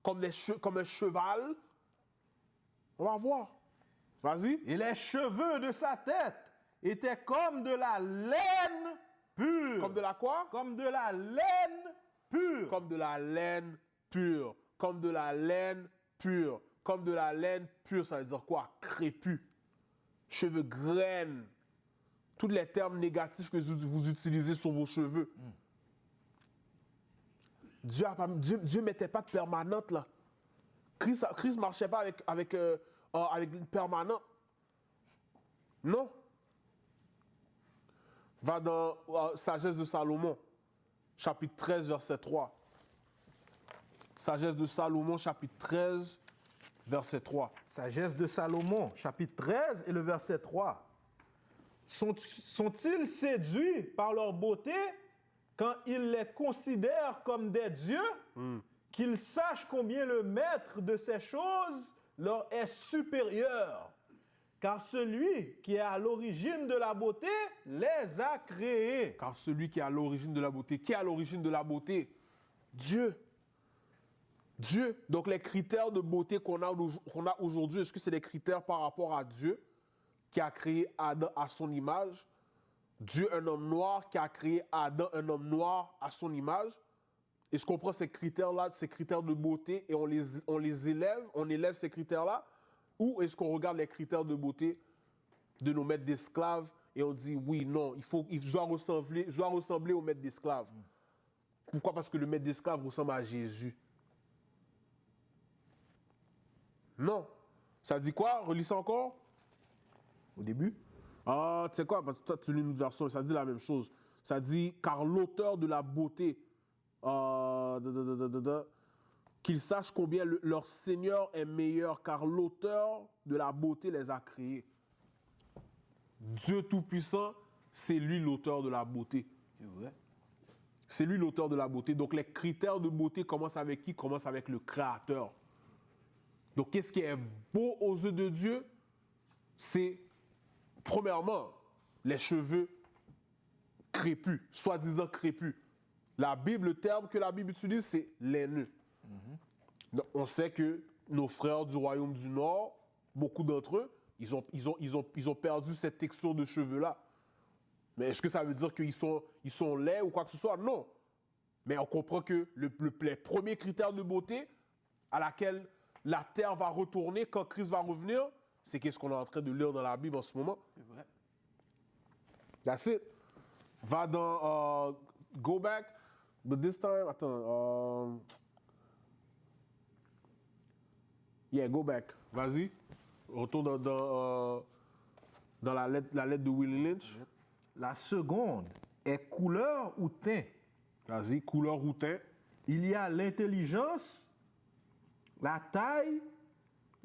comme un cheval? On va voir. Vas-y. Et les cheveux de sa tête étaient comme de la laine pure. Comme de la quoi? Comme de la laine pure. Comme de la laine pure. Comme de la laine pure. Comme de la laine pure, ça veut dire quoi? Crépus. Cheveux graines. Tous les termes négatifs que vous utilisez sur vos cheveux. Dieu ne mettait pas de permanente là. Christ ne marchait pas avec une permanente. Non. Va dans Sagesse de Salomon, chapitre 13, verset 3. Sagesse de Salomon, chapitre 13, verset 3. Sagesse de Salomon, chapitre 13 et le verset 3. Sont-ils séduits par leur beauté quand ils les considèrent comme des dieux, qu'ils sachent combien le maître de ces choses leur est supérieur? Car celui qui est à l'origine de la beauté les a créés. Car celui qui est à l'origine de la beauté, qui est à l'origine de la beauté? Dieu. Dieu. Donc les critères de beauté qu'on a aujourd'hui, est-ce que c'est des critères par rapport à Dieu qui a créé Adam à son image? Dieu, un homme noir, qui a créé Adam, un homme noir à son image. Est-ce qu'on prend ces critères-là, ces critères de beauté, et on les élève, on élève ces critères-là? Ou est-ce qu'on regarde les critères de beauté de nos maîtres d'esclaves et on dit oui, non, je dois ressembler au maître d'esclaves. Pourquoi? Parce que le maître d'esclaves ressemble à Jésus. Non. Ça dit quoi? Relis ça encore. Au début. Ah, tu sais quoi? Parce que toi, tu lis une autre version, ça dit la même chose. Ça dit, car l'auteur de la beauté, qu'ils sachent combien leur Seigneur est meilleur, car l'auteur de la beauté les a créés. Dieu Tout-Puissant, c'est lui l'auteur de la beauté. C'est vrai. C'est lui l'auteur de la beauté. Donc les critères de beauté commencent avec qui? Commencent avec le Créateur. Donc qu'est-ce qui est beau aux yeux de Dieu? C'est, premièrement, les cheveux crépus, soi-disant crépus. La Bible, le terme que la Bible utilise, c'est laineux. Donc, on sait que nos frères du royaume du Nord, beaucoup d'entre eux, ils ont perdu cette texture de cheveux-là. Mais est-ce que ça veut dire qu'ils sont laids ou quoi que ce soit? Non. Mais on comprend que les premiers critères de beauté à laquelle la terre va retourner quand Christ va revenir, c'est qu'est-ce qu'on est en train de lire dans la Bible en ce moment. C'est vrai. That's it. Va dans Go Back, but this time, attends. Yeah, Go Back. Vas-y. Retourne dans la lettre de Willie Lynch. La seconde est couleur ou teint. Vas-y, couleur ou teint. Il y a l'intelligence, la taille,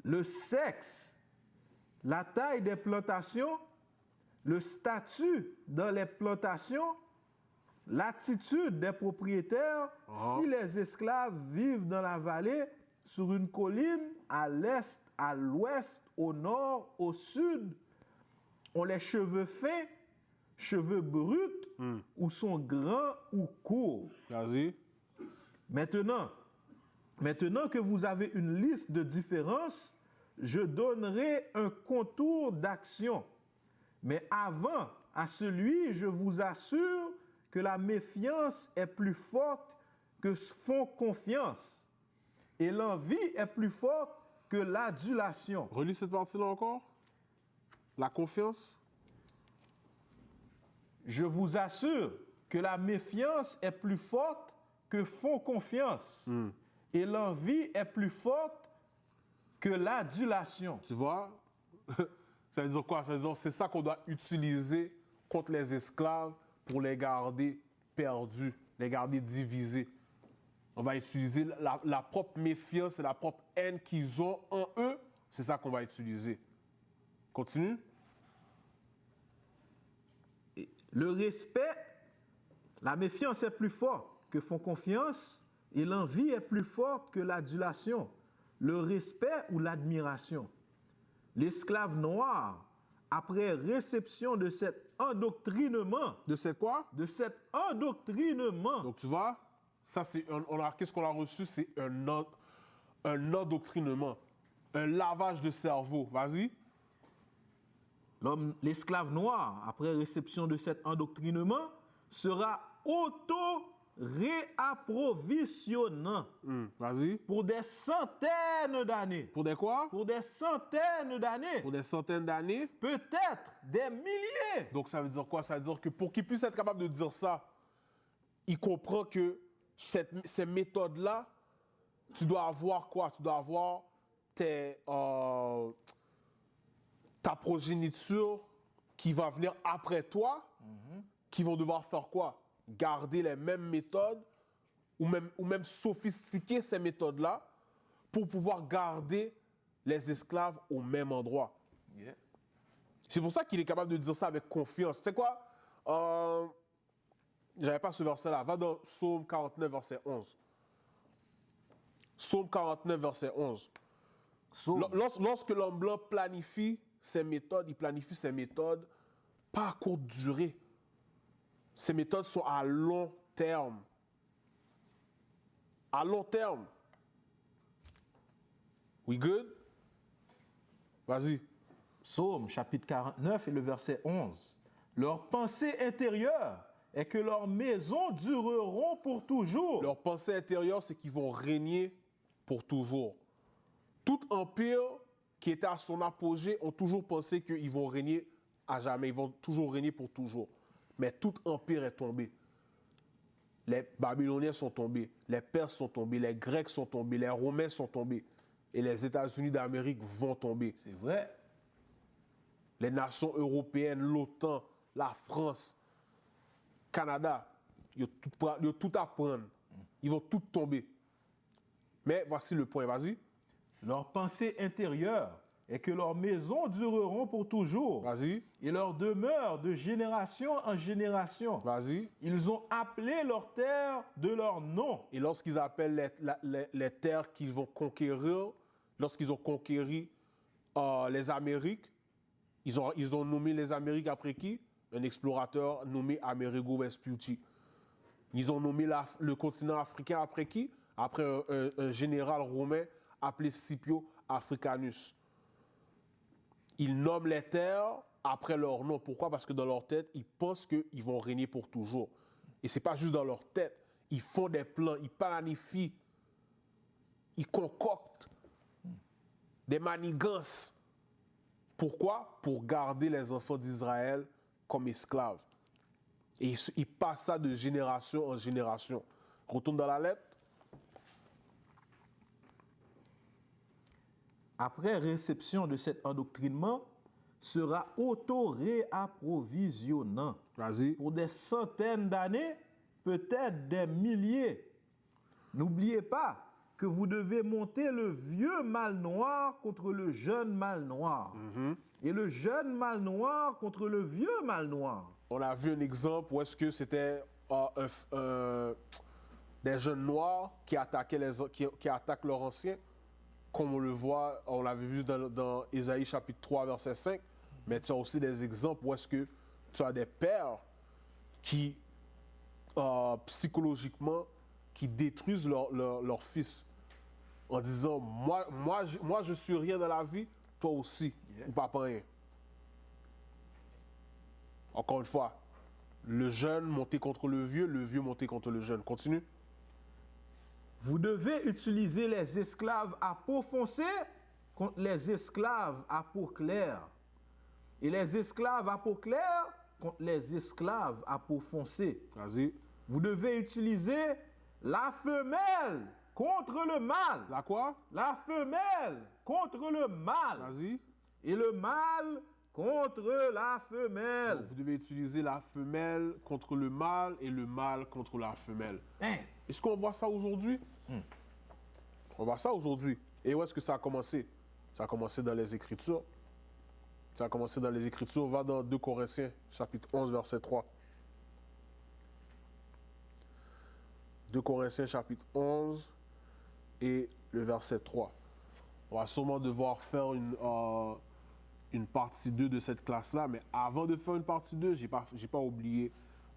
le sexe, la taille des plantations, le statut dans les plantations, l'attitude des propriétaires si les esclaves vivent dans la vallée, sur une colline, à l'est, à l'ouest, au nord, au sud, ont les cheveux fins, cheveux bruts, ou sont grands ou courts. Vas-y. Maintenant que vous avez une liste de différences, je donnerai un contour d'action. Mais avant, à celui, je vous assure que la méfiance est plus forte que font confiance. Et l'envie est plus forte que l'adulation. Relis cette partie-là encore. La confiance. Je vous assure que la méfiance est plus forte que font confiance. Et l'envie est plus forte que l'adulation. Tu vois? Ça veut dire quoi? Ça veut dire c'est ça qu'on doit utiliser contre les esclaves pour les garder perdus, les garder divisés. On va utiliser la propre méfiance et la propre haine qu'ils ont en eux. C'est ça qu'on va utiliser. Continue. Le respect, la méfiance est plus forte que font confiance et l'envie est plus forte que l'adulation, le respect ou l'admiration. L'esclave noir, après réception de cet endoctrinement... De cet quoi? De cet endoctrinement. Donc tu vois, ça c'est qu'est-ce qu'on a reçu? C'est un endoctrinement, un lavage de cerveau. Vas-y. L'esclave noir, après réception de cet endoctrinement, sera auto-réapprovisionnant. Vas-y. Pour des centaines d'années. Pour des quoi? Pour des centaines d'années. Pour des centaines d'années? Peut-être des milliers. Donc ça veut dire quoi? Ça veut dire que pour qu'il puisse être capable de dire ça, il comprend que ces méthodes-là, tu dois avoir quoi? Tu dois avoir ta progéniture qui va venir après toi, qui vont devoir faire quoi? Garder les mêmes méthodes ou même sophistiquer ces méthodes-là pour pouvoir garder les esclaves au même endroit. Yeah. C'est pour ça qu'il est capable de dire ça avec confiance. Tu sais quoi? J'avais pas ce verset-là. Va dans Psaume 49, verset 11. Psaume 49, verset 11. Lorsque l'homme blanc planifie ses méthodes, il planifie ses méthodes pas à courte durée. Ces méthodes sont à long terme. À long terme. We good? Vas-y. Psaume chapitre 49 et le verset 11. Leur pensée intérieure est que leurs maisons dureront pour toujours. Leur pensée intérieure, c'est qu'ils vont régner pour toujours. Tout empire qui était à son apogée ont toujours pensé qu'ils vont régner à jamais. Ils vont toujours régner pour toujours. Mais tout empire est tombé. Les Babyloniens sont tombés, les Perses sont tombés, les Grecs sont tombés, les Romains sont tombés. Et les États-Unis d'Amérique vont tomber. C'est vrai. Les nations européennes, l'OTAN, la France, Canada, ils ont tout à prendre. Ils vont tout tomber. Mais voici le point, vas-y. Leur pensée intérieure est que leurs maisons dureront pour toujours. Vas-y. Et leur demeure de génération en génération. Vas-y. Ils ont appelé leurs terres de leur nom. Et lorsqu'ils appellent les terres qu'ils vont conquérir, lorsqu'ils ont conquéri les Amériques, ils ont nommé les Amériques après qui? Un explorateur nommé Amerigo Vespucci. Ils ont nommé le continent africain après qui? Après un général romain appelé Scipio Africanus. Ils nomment les terres après leur nom. Pourquoi? Parce que dans leur tête, ils pensent qu'ils vont régner pour toujours. Et ce n'est pas juste dans leur tête. Ils font des plans, ils planifient, ils concoctent des manigances. Pourquoi? Pour garder les enfants d'Israël comme esclaves. Et ils passent ça de génération en génération. Retourne dans la lettre. Après réception de cet endoctrinement, sera auto-réapprovisionnant. Vas-y. Pour des centaines d'années, peut-être des milliers. N'oubliez pas que vous devez monter le vieux mâle noir contre le jeune mâle noir. Et le jeune mâle noir contre le vieux mâle noir. On a vu un exemple où est-ce que c'était des jeunes noirs qui attaquent leurs anciens, comme on le voit, on l'avait vu dans Ésaïe chapitre 3, verset 5, mais tu as aussi des exemples où est-ce que tu as des pères qui, psychologiquement, qui détruisent leur fils en disant, moi, je suis rien dans la vie, toi aussi, ou pas rien. Encore une fois, le jeune monté contre le vieux monté contre le jeune. Continue. Vous devez utiliser les esclaves à peau foncée contre les esclaves à peau claire. Et les esclaves à peau claire contre les esclaves à peau foncée. Vas-y. Vous devez utiliser la femelle contre le mâle. La quoi? La femelle contre le mâle. Vas-y. Et le mâle contre la femelle. Donc, vous devez utiliser la femelle contre le mâle et le mâle contre la femelle. Est-ce qu'on voit ça aujourd'hui? On voit ça aujourd'hui. Et où est-ce que ça a commencé? Ça a commencé dans les Écritures. Ça a commencé dans les Écritures. Va dans 2 Corinthiens, chapitre 11, verset 3. 2 Corinthiens, chapitre 11 et le verset 3. On va sûrement devoir faire une partie 2 de cette classe-là, mais avant de faire une partie 2, j'ai pas oublié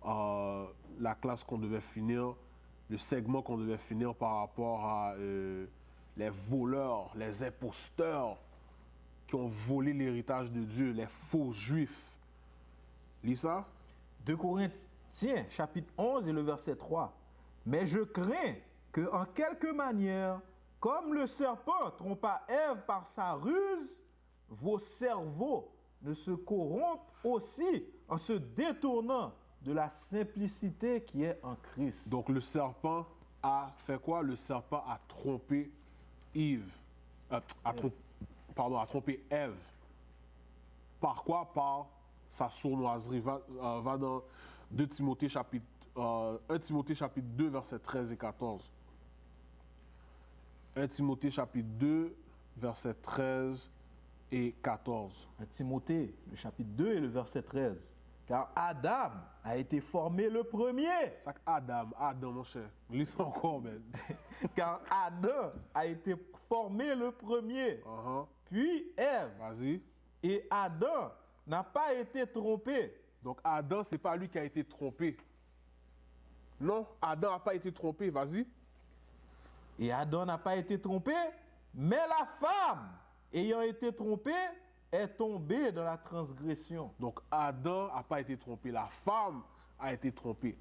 la classe qu'on devait finir, le segment qu'on devait finir par rapport à les voleurs, les imposteurs qui ont volé l'héritage de Dieu, les faux juifs. Lis ça. 2 Corinthiens, chapitre 11 et le verset 3. Mais je crains que, en quelque manière, comme le serpent trompa Ève par sa ruse, vos cerveaux ne se corrompent aussi en se détournant de la simplicité qui est en Christ. Donc le serpent a fait quoi? Le serpent a trompé a trompé Ève. Par quoi? Par sa sournoiserie. Va dans 1 Timothée chapitre 2, versets 13 et 14. 1 Timothée chapitre 2, versets 13 et 14. 1 Timothée, le chapitre 2 et le verset 13. Car Adam a été formé le premier. Adam, mon cher. Lis ça encore, man. Car Adam a été formé le premier. Puis Ève. Vas-y. Et Adam n'a pas été trompé. Donc Adam, c'est pas lui qui a été trompé. Non, Adam n'a pas été trompé. Vas-y. Et Adam n'a pas été trompé, mais la femme, ayant été trompée, est tombée dans la transgression. Donc Adam n'a pas été trompé, la femme a été trompée.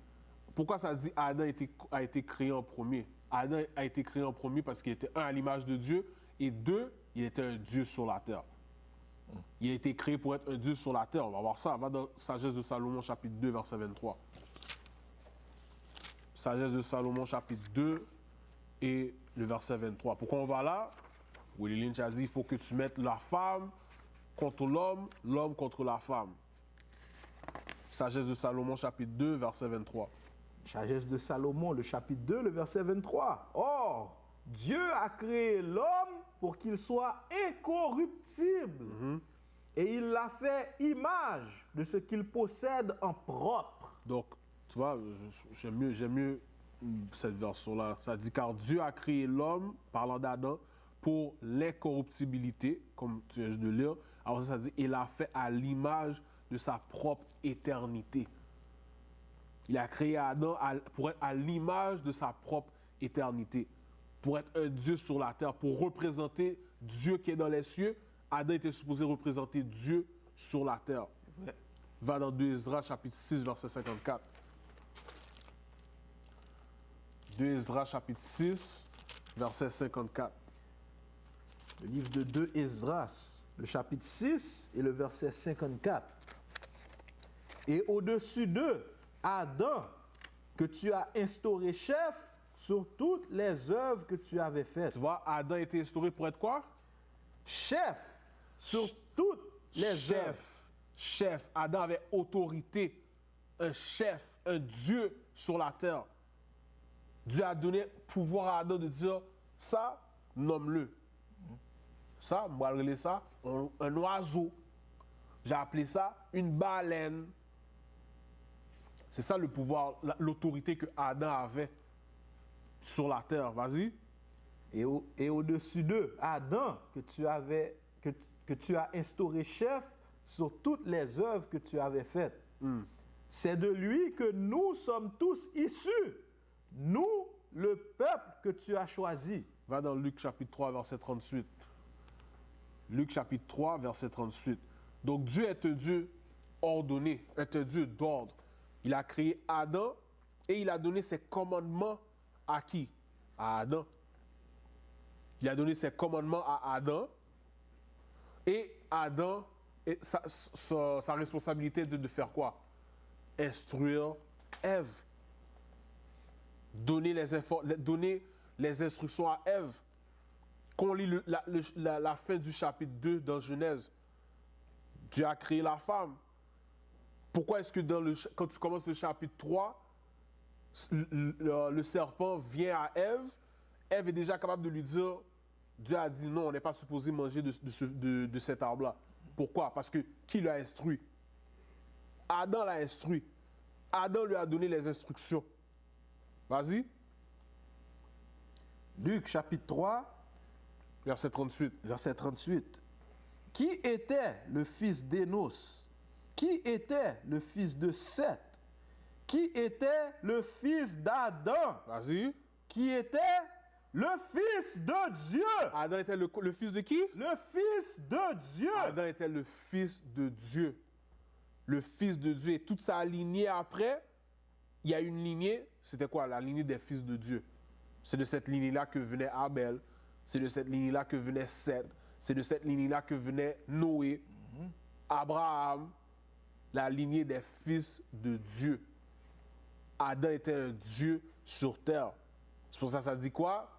Pourquoi ça dit Adam a été créé en premier? Adam a été créé en premier parce qu'il était à l'image de Dieu et 2, il était un Dieu sur la terre. Il a été créé pour être un Dieu sur la terre. On va voir ça. On va dans Sagesse de Salomon, chapitre 2, verset 23. Sagesse de Salomon, chapitre 2 et le verset 23. Pourquoi on va là? Willie Lynch a dit il faut que tu mettes la femme contre l'homme, l'homme contre la femme. Sagesse de Salomon, chapitre 2, verset 23. Sagesse de Salomon, le chapitre 2, le verset 23. Or, Dieu a créé l'homme pour qu'il soit incorruptible. Et il l'a fait image de ce qu'il possède en propre. Donc, tu vois, j'aime mieux cette version-là. Ça dit, car Dieu a créé l'homme, parlant d'Adam, pour l'incorruptibilité, comme tu viens de lire. Alors ça dit, il l'a fait à l'image de sa propre éternité. Il a créé Adam pour être à l'image de sa propre éternité. Pour être un Dieu sur la terre, pour représenter Dieu qui est dans les cieux. Adam était supposé représenter Dieu sur la terre. Va dans 2 Esdras, chapitre 6, verset 54. 2 Esdras, chapitre 6, verset 54. Le livre de 2 Esdras, le chapitre 6 et le verset 54. Et au-dessus d'eux, Adam, que tu as instauré chef sur toutes les œuvres que tu avais faites. Tu vois, Adam a été instauré pour être quoi? Chef sur toutes les œuvres. Chef. Adam avait autorité. Un chef, un Dieu sur la terre. Dieu a donné pouvoir à Adam de dire, ça, nomme-le. Ça, moi, je vais appeler ça un oiseau. J'ai appelé ça une baleine. C'est ça le pouvoir, l'autorité que Adam avait sur la terre. Vas-y. Et au-dessus d'eux, Adam, que tu as instauré chef sur toutes les œuvres que tu avais faites. C'est de lui que nous sommes tous issus. Nous, le peuple que tu as choisi. Va dans Luc chapitre 3, verset 38. Luc chapitre 3, verset 38. Donc Dieu est un Dieu ordonné, est un Dieu d'ordre. Il a créé Adam et il a donné ses commandements à qui? À Adam. Il a donné ses commandements à Adam. Et Adam, sa responsabilité est de faire quoi? Instruire Ève. Donner les instructions à Ève. Quand on lit la fin du chapitre 2 dans Genèse, Dieu a créé la femme. Pourquoi est-ce que quand tu commences le chapitre 3, le serpent vient à Ève, Ève est déjà capable de lui dire, Dieu a dit non, on n'est pas supposé manger de cet arbre-là. Pourquoi? Parce que qui l'a instruit? Adam l'a instruit. Adam lui a donné les instructions. Vas-y. Luc chapitre 3, verset 38. Verset 38. Qui était le fils d'Énos? Qui était le fils de Seth? Qui était le fils d'Adam? Vas-y. Qui était le fils de Dieu? Adam était le fils de qui? Le fils de Dieu. Adam était le fils de Dieu. Le fils de Dieu. Et toute sa lignée après, il y a une lignée, c'était quoi? La lignée des fils de Dieu. C'est de cette lignée-là que venait Abel. C'est de cette lignée-là que venait Seth. C'est de cette lignée-là que venait Noé, Abraham, la lignée des fils de Dieu. Adam était un Dieu sur terre. C'est pour ça que ça dit quoi?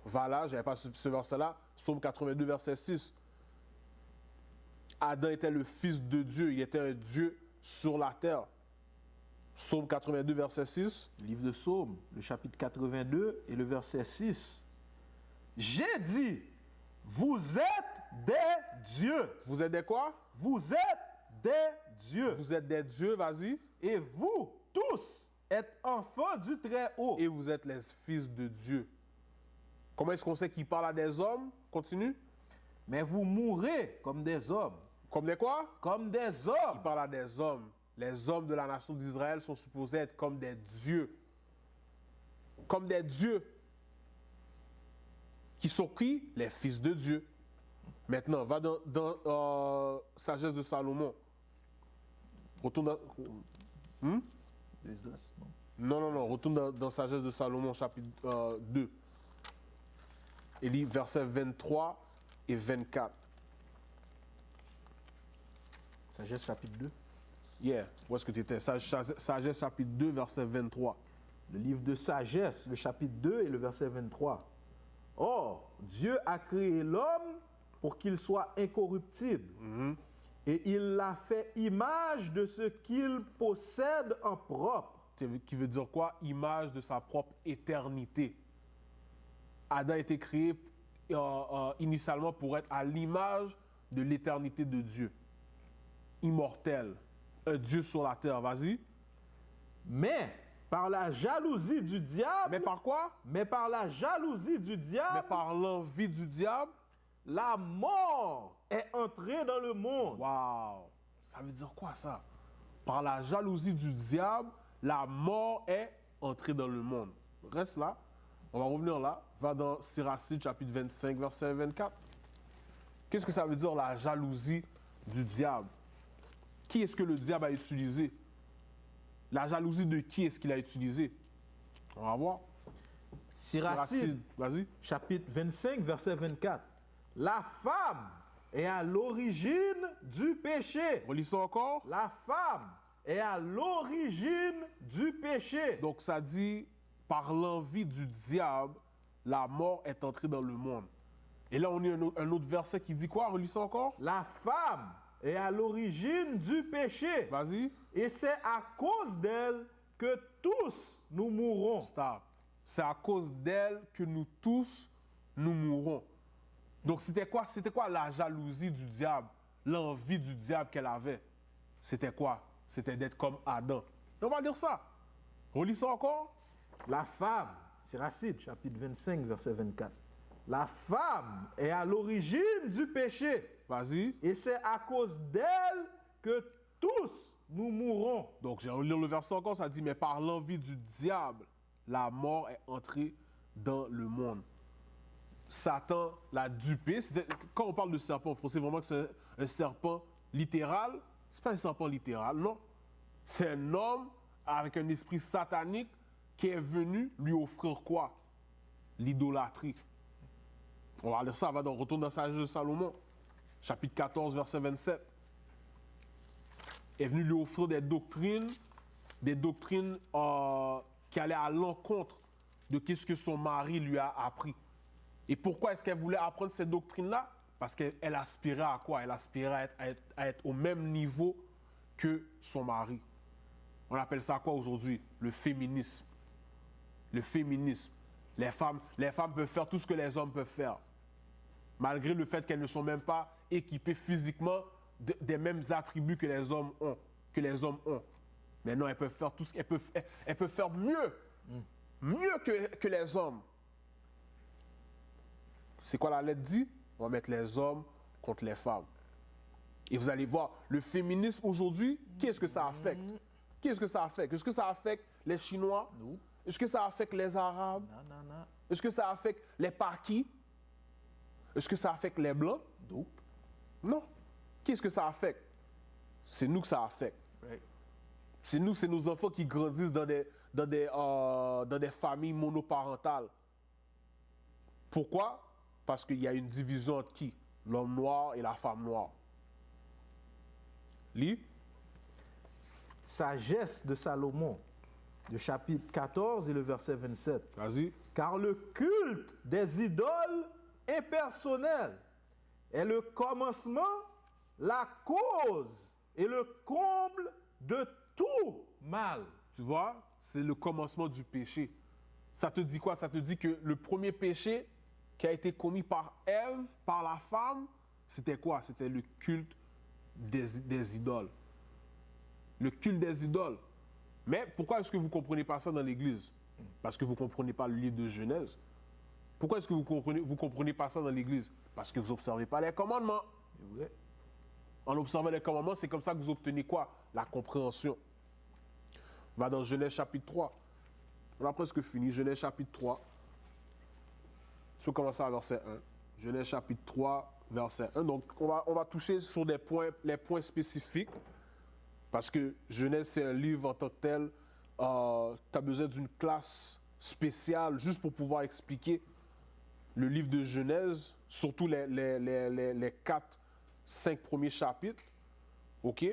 Voilà, je n'avais pas ce verset-là. Psaume 82, verset 6. Adam était le fils de Dieu. Il était un Dieu sur la terre. Psaume 82, verset 6. Le livre de Psaume, le chapitre 82 et le verset 6. J'ai dit, vous êtes des dieux. Vous êtes des quoi? Vous êtes des dieux. Vous êtes des dieux, vas-y. Et vous, tous, êtes enfants du Très-Haut. Et vous êtes les fils de Dieu. Comment est-ce qu'on sait qu'il parle à des hommes? Continue. Mais vous mourrez comme des hommes. Comme des quoi? Comme des hommes. Il parle à des hommes. Les hommes de la nation d'Israël sont supposés être comme des dieux. Comme des dieux. Qui sont qui? Les fils de Dieu. Maintenant, va dans Sagesse de Salomon. Retourne dans... Non. Retourne dans Sagesse de Salomon, chapitre 2. Et lit versets 23 et 24. Sagesse, chapitre 2. Yeah, où est-ce que tu étais? Sagesse, chapitre 2, verset 23. Le livre de Sagesse, le chapitre 2 et le verset 23. Or, Dieu a créé l'homme pour qu'il soit incorruptible. Et il l'a fait image de ce qu'il possède en propre. Qui veut dire quoi? Image de sa propre éternité. Adam a été créé initialement pour être à l'image de l'éternité de Dieu. Immortel. Un Dieu sur la terre. Vas-y. Mais par la jalousie du diable. Mais par quoi? Mais par la jalousie du diable. Mais par l'envie du diable. La mort est entrée dans le monde. Waouh! Ça veut dire quoi ça? Par la jalousie du diable, la mort est entrée dans le monde. Reste là. On va revenir là. Va dans Siracide, chapitre 25, verset 24. Qu'est-ce que ça veut dire la jalousie du diable? Qui est-ce que le diable a utilisé? La jalousie de qui est-ce qu'il a utilisé? On va voir. Siracide, vas-y. Chapitre 25, verset 24. La femme est à l'origine du péché. Relis ça encore. La femme est à l'origine du péché. Donc ça dit, par l'envie du diable, la mort est entrée dans le monde. Et là, on a un autre verset qui dit quoi? Relis ça encore. La femme est à l'origine du péché. Vas-y. Et c'est à cause d'elle que tous nous mourrons. Stop. C'est à cause d'elle que nous tous, nous mourrons. Donc c'était quoi la jalousie du diable? L'envie du diable qu'elle avait? C'était quoi? C'était d'être comme Adam. Et on va lire ça. Relis ça encore. La femme, c'est Racine, chapitre 25, verset 24. La femme est à l'origine du péché. Vas-y. Et c'est à cause d'elle que tous nous mourrons. Donc, j'ai relire le verset encore, ça dit, mais par l'envie du diable, la mort est entrée dans le monde. Satan l'a dupé. Quand on parle de serpent, vous pensez vraiment que c'est un serpent littéral? C'est pas un serpent littéral, non. C'est un homme avec un esprit satanique qui est venu lui offrir quoi? L'idolâtrie. On va lire ça, on retourne dans la sagesse de Salomon, chapitre 14, verset 27. Est venu lui offrir des doctrines qui allaient à l'encontre de ce que son mari lui a appris. Et pourquoi est-ce qu'elle voulait apprendre ces doctrines-là? Parce qu'elle aspirait à quoi? Elle aspirait à être au même niveau que son mari. On appelle ça quoi aujourd'hui? Le féminisme. Le féminisme. Les femmes peuvent faire tout ce que les hommes peuvent faire. Malgré le fait qu'elles ne sont même pas équipées physiquement des mêmes attributs que les hommes ont. Mais non, elles peuvent faire tout ce qu'elles peuvent. Elles peuvent faire mieux. Mieux que les hommes. C'est quoi la lettre dit? On va mettre les hommes contre les femmes. Et vous allez voir, le féminisme aujourd'hui, qu'est-ce que ça affecte? Qu'est-ce que ça affecte? Est-ce que ça affecte les Chinois? Non. Est-ce que ça affecte les Arabes? Non. Est-ce que ça affecte les Pakis? Est-ce que ça affecte les Blancs? Non. Non. Qu'est-ce que ça affecte? C'est nous que ça affecte. Right. C'est nos enfants qui grandissent dans des familles monoparentales. Pourquoi? Parce qu'il y a une division entre qui? L'homme noir et la femme noire. Lis. Sagesse de Salomon, le chapitre 14 et le verset 27. Vas-y. Car le culte des idoles impersonnelles est le commencement, la cause et le comble de tout mal. Tu vois, c'est le commencement du péché. Ça te dit quoi? Ça te dit que le premier péché qui a été commis par Ève, par la femme, c'était quoi? C'était le culte des idoles. Le culte des idoles. Mais pourquoi est-ce que vous ne comprenez pas ça dans l'Église? Parce que vous ne comprenez pas le livre de Genèse. Pourquoi est-ce que vous ne comprenez pas ça dans l'Église? Parce que vous n'observez pas les commandements. Oui. En observant les commandements, c'est comme ça que vous obtenez quoi? La compréhension. On va dans Genèse chapitre 3. On a presque fini. Genèse chapitre 3. Tu peux commencer à verset 1. Genèse chapitre 3, verset 1. Donc, on va toucher sur les points spécifiques. Parce que Genèse, c'est un livre en tant que tel. Tu as besoin d'une classe spéciale juste pour pouvoir expliquer le livre de Genèse, surtout les 4-5 premiers chapitres. OK?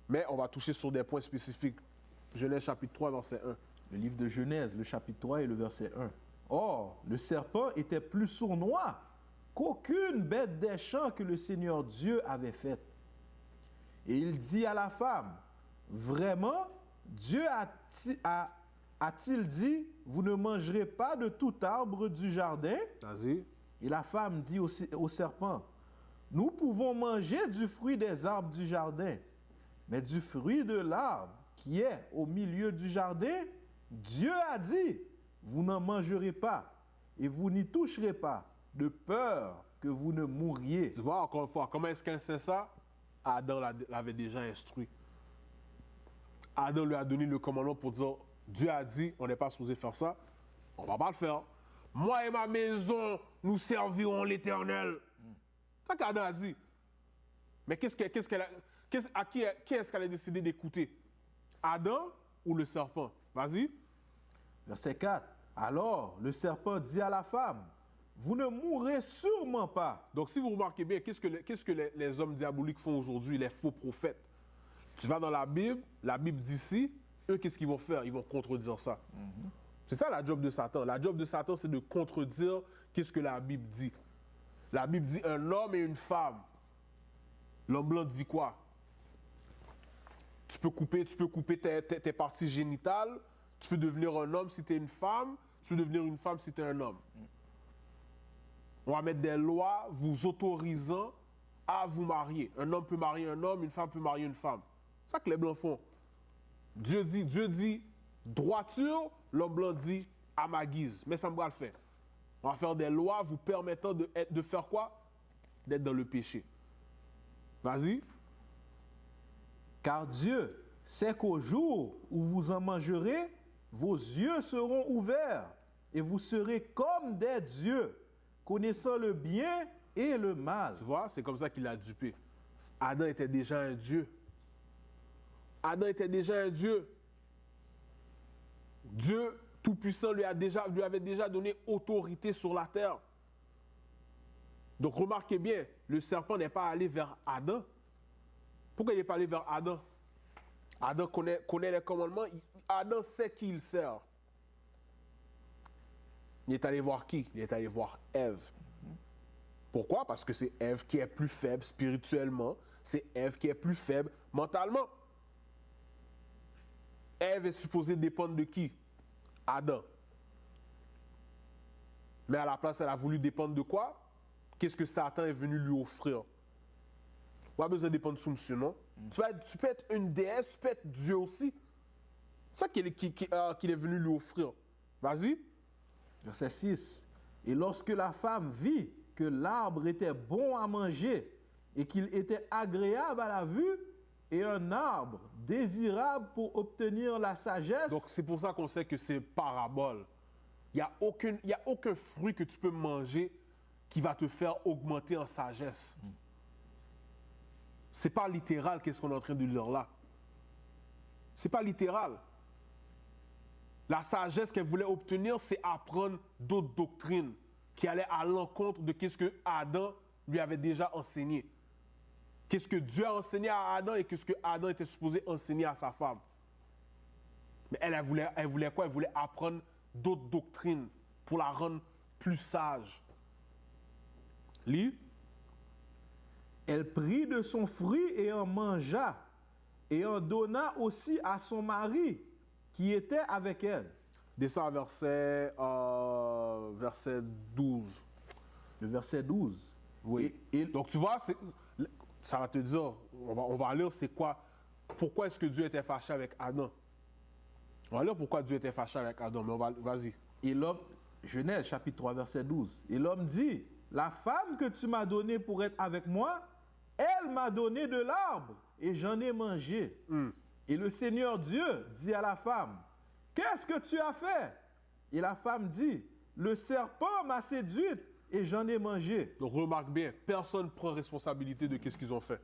Mais on va toucher sur des points spécifiques. Genèse chapitre 3, verset 1. Le livre de Genèse, le chapitre 3 et le verset 1. Or, le serpent était plus sournois qu'aucune bête des champs que le Seigneur Dieu avait faite. Et il dit à la femme, vraiment, Dieu a-t-il dit, vous ne mangerez pas de tout arbre du jardin? Vas-y. Et la femme dit au serpent, nous pouvons manger du fruit des arbres du jardin, mais du fruit de l'arbre qui est au milieu du jardin, Dieu a dit, vous n'en mangerez pas et vous n'y toucherez pas, de peur que vous ne mouriez. Tu vois, encore une fois, comment est-ce qu'elle sait ça? Adam l'avait déjà instruit. Adam lui a donné le commandement pour dire, Dieu a dit, on n'est pas supposé faire ça, on ne va pas le faire. Moi et ma maison, nous servirons l'Éternel. C'est ça qu'Adam a dit. Mais qui est-ce qu'elle a décidé d'écouter? Adam ou le serpent? Vas-y. Verset 4. Alors, le serpent dit à la femme, vous ne mourrez sûrement pas. Donc, si vous remarquez bien, qu'est-ce que les hommes diaboliques font aujourd'hui, les faux prophètes? Tu vas dans la Bible d'ici, eux, qu'est-ce qu'ils vont faire? Ils vont contredire ça. C'est ça la job de Satan. La job de Satan, c'est de contredire qu'est-ce que la Bible dit. La Bible dit un homme et une femme. L'homme blanc dit quoi? Tu peux couper tes parties génitales. Tu peux devenir un homme si tu es une femme. Tu peux devenir une femme si tu es un homme. On va mettre des lois vous autorisant à vous marier. Un homme peut marier un homme, une femme peut marier une femme. C'est ça que les blancs font. Dieu dit droiture, l'homme blanc dit à ma guise. Mais ça me va le faire. On va faire des lois vous permettant de faire quoi? D'être dans le péché. Vas-y. Car Dieu sait qu'au jour où vous en mangerez, vos yeux seront ouverts et vous serez comme des dieux, connaissant le bien et le mal. Tu vois, c'est comme ça qu'il a dupé. Adam était déjà un dieu. Adam était déjà un dieu. Dieu Tout-Puissant lui avait déjà donné autorité sur la terre. Donc remarquez bien, le serpent n'est pas allé vers Adam. Pourquoi il n'est pas allé vers Adam? Adam connaît les commandements. Adam sait qui il sert. Il est allé voir qui? Il est allé voir Ève. Pourquoi? Parce que c'est Ève qui est plus faible spirituellement. C'est Ève qui est plus faible mentalement. Ève est supposée dépendre de qui? Adam. Mais à la place, elle a voulu dépendre de quoi? Qu'est-ce que Satan est venu lui offrir? On a besoin de dépendre de monsieur, non? Tu peux être une déesse, tu peux être Dieu aussi. C'est ça qu'il est venu lui offrir. Vas-y. Verset 6. Et lorsque la femme vit que l'arbre était bon à manger et qu'il était agréable à la vue et un arbre désirable pour obtenir la sagesse. Donc c'est pour ça qu'on sait que c'est parabole. Il n'y a aucun fruit que tu peux manger qui va te faire augmenter en sagesse. C'est pas littéral qu'est-ce qu'on est en train de lire là. C'est pas littéral. La sagesse qu'elle voulait obtenir, c'est apprendre d'autres doctrines qui allaient à l'encontre de ce que Adam lui avait déjà enseigné. Qu'est-ce que Dieu a enseigné à Adam et qu'est-ce que Adam était supposé enseigner à sa femme. Mais elle voulait quoi? Elle voulait apprendre d'autres doctrines pour la rendre plus sage. Lis. Elle prit de son fruit et en mangea, et en donna aussi à son mari, qui était avec elle. Descends à verset 12. Le verset 12. Oui. Donc tu vois, ça va te dire, on va lire c'est quoi, pourquoi est-ce que Dieu était fâché avec Adam. On va lire pourquoi Dieu était fâché avec Adam, mais vas-y. Et l'homme, Genèse chapitre 3, verset 12. Et l'homme dit, la femme que tu m'as donnée pour être avec moi, elle m'a donné de l'arbre et j'en ai mangé. Et le Seigneur Dieu dit à la femme, qu'est-ce que tu as fait? Et la femme dit, le serpent m'a séduite et j'en ai mangé. Donc remarque bien, personne ne prend responsabilité de ce qu'ils ont fait.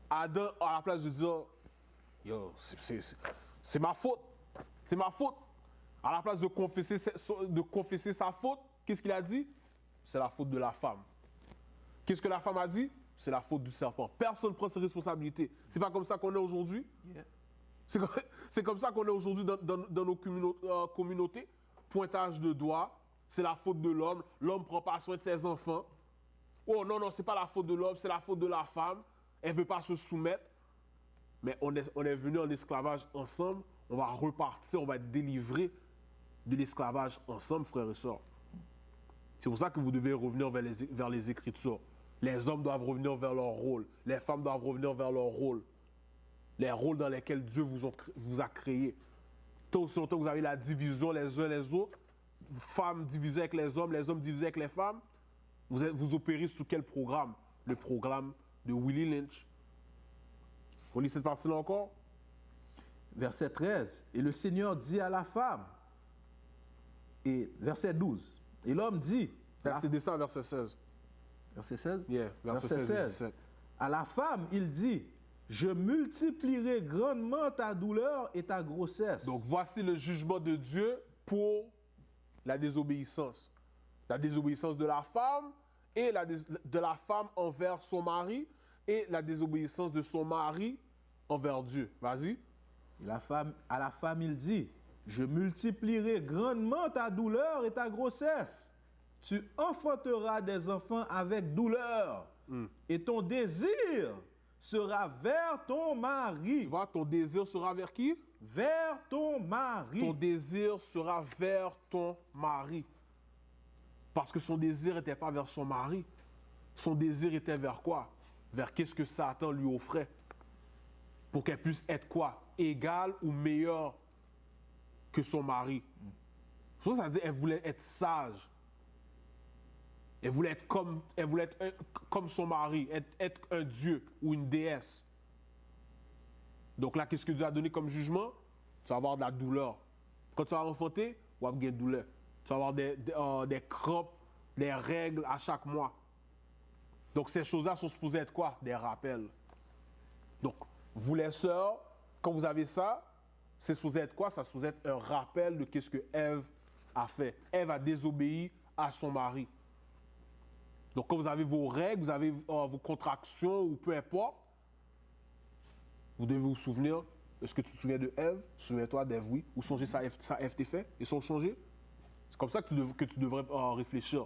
Adam, à la place de dire, yo, c'est ma faute, c'est ma faute. À la place de confesser sa faute, qu'est-ce qu'il a dit? C'est la faute de la femme. Qu'est-ce que la femme a dit? C'est la faute du serpent. Personne ne prend ses responsabilités. C'est pas comme ça qu'on est aujourd'hui. Yeah. C'est comme ça qu'on est aujourd'hui dans nos communautés. Pointage de doigts, c'est la faute de l'homme. L'homme ne prend pas soin de ses enfants. Oh non, c'est pas la faute de l'homme, c'est la faute de la femme. Elle ne veut pas se soumettre. Mais on est venu en esclavage ensemble. On va repartir, on va être délivré de l'esclavage ensemble, frères et sœurs. C'est pour ça que vous devez revenir vers les Écritures. Les hommes doivent revenir vers leur rôle. Les femmes doivent revenir vers leur rôle. Les rôles dans lesquels Dieu vous a créés. Tant aussi longtemps que vous avez la division les uns les autres, femmes divisées avec les hommes divisés avec les femmes, vous opérez sous quel programme? Le programme de Willie Lynch. On lit cette partie-là encore? Verset 13. Et le Seigneur dit à la femme, et verset 12, et l'homme dit... C'est descend à verset 16. Verset 16? Yeah, verset 16. À la femme, il dit, je multiplierai grandement ta douleur et ta grossesse. Donc voici le jugement de Dieu pour la désobéissance. La désobéissance de la femme et de la femme envers son mari et la désobéissance de son mari envers Dieu. Vas-y. À la femme, il dit, je multiplierai grandement ta douleur et ta grossesse. Tu enfanteras des enfants avec douleur. Et ton désir sera vers ton mari. Tu vois, ton désir sera vers qui? Vers ton mari. Ton désir sera vers ton mari. Parce que son désir n'était pas vers son mari. Son désir était vers quoi? Vers qu'est-ce que Satan lui offrait? Pour qu'elle puisse être quoi? égale ou meilleure que son mari. Ça veut dire qu'elle voulait être sage. Elle voulait être comme son mari, être un dieu ou une déesse. Donc là, qu'est-ce que Dieu a donné comme jugement? Tu vas avoir de la douleur. Quand tu vas enfanter, tu vas avoir de la douleur. Tu vas avoir des crampes, des règles à chaque mois. Donc ces choses-là sont supposées être quoi? Des rappels. Donc, vous les sœurs, quand vous avez ça, c'est supposé être quoi? Ça supposé être un rappel de ce que Ève a fait. Ève a désobéi à son mari. Donc, quand vous avez vos règles, vous avez vos contractions ou peu importe, vous devez vous souvenir. Est-ce que tu te souviens de Ève? Souviens-toi d'Ève, oui. Ou songer ça Ève t'est fait? Et sans le changer? C'est comme ça que tu devrais réfléchir.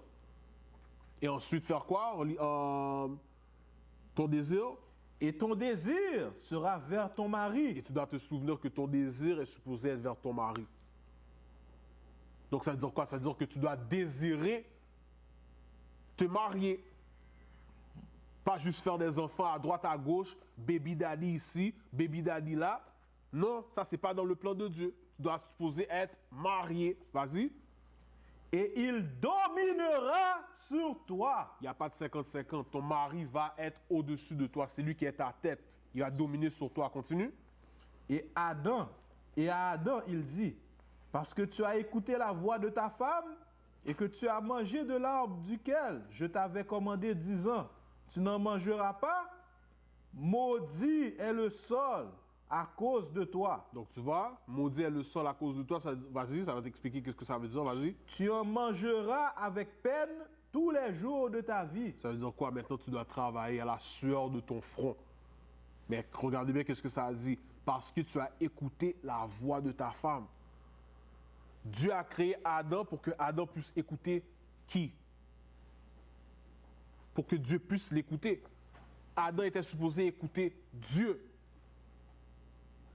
Et ensuite, faire quoi? Ton désir? Et ton désir sera vers ton mari. Et tu dois te souvenir que ton désir est supposé être vers ton mari. Donc, ça veut dire quoi? Ça veut dire que tu dois désirer te marier. Pas juste faire des enfants à droite, à gauche, baby daddy ici, baby daddy là. Non, ça, c'est pas dans le plan de Dieu. Tu dois supposer être marié. Vas-y. Et il dominera sur toi. Il n'y a pas de 50-50. Ton mari va être au-dessus de toi. C'est lui qui est ta tête. Il va dominer sur toi. Continue. Et à Adam, il dit, parce que tu as écouté la voix de ta femme et que tu as mangé de l'arbre duquel je t'avais commandé, disant, tu n'en mangeras pas, maudit est le sol à cause de toi. Donc tu vois, maudit est le sol à cause de toi. Vas-y, ça va t'expliquer qu'est-ce que ça veut dire. Vas-y. Tu en mangeras avec peine tous les jours de ta vie. Ça veut dire quoi? Maintenant, tu dois travailler à la sueur de ton front. Mais regardez bien qu'est-ce que ça dit. Parce que tu as écouté la voix de ta femme. Dieu a créé Adam pour que Adam puisse écouter qui? Pour que Dieu puisse l'écouter. Adam était supposé écouter Dieu.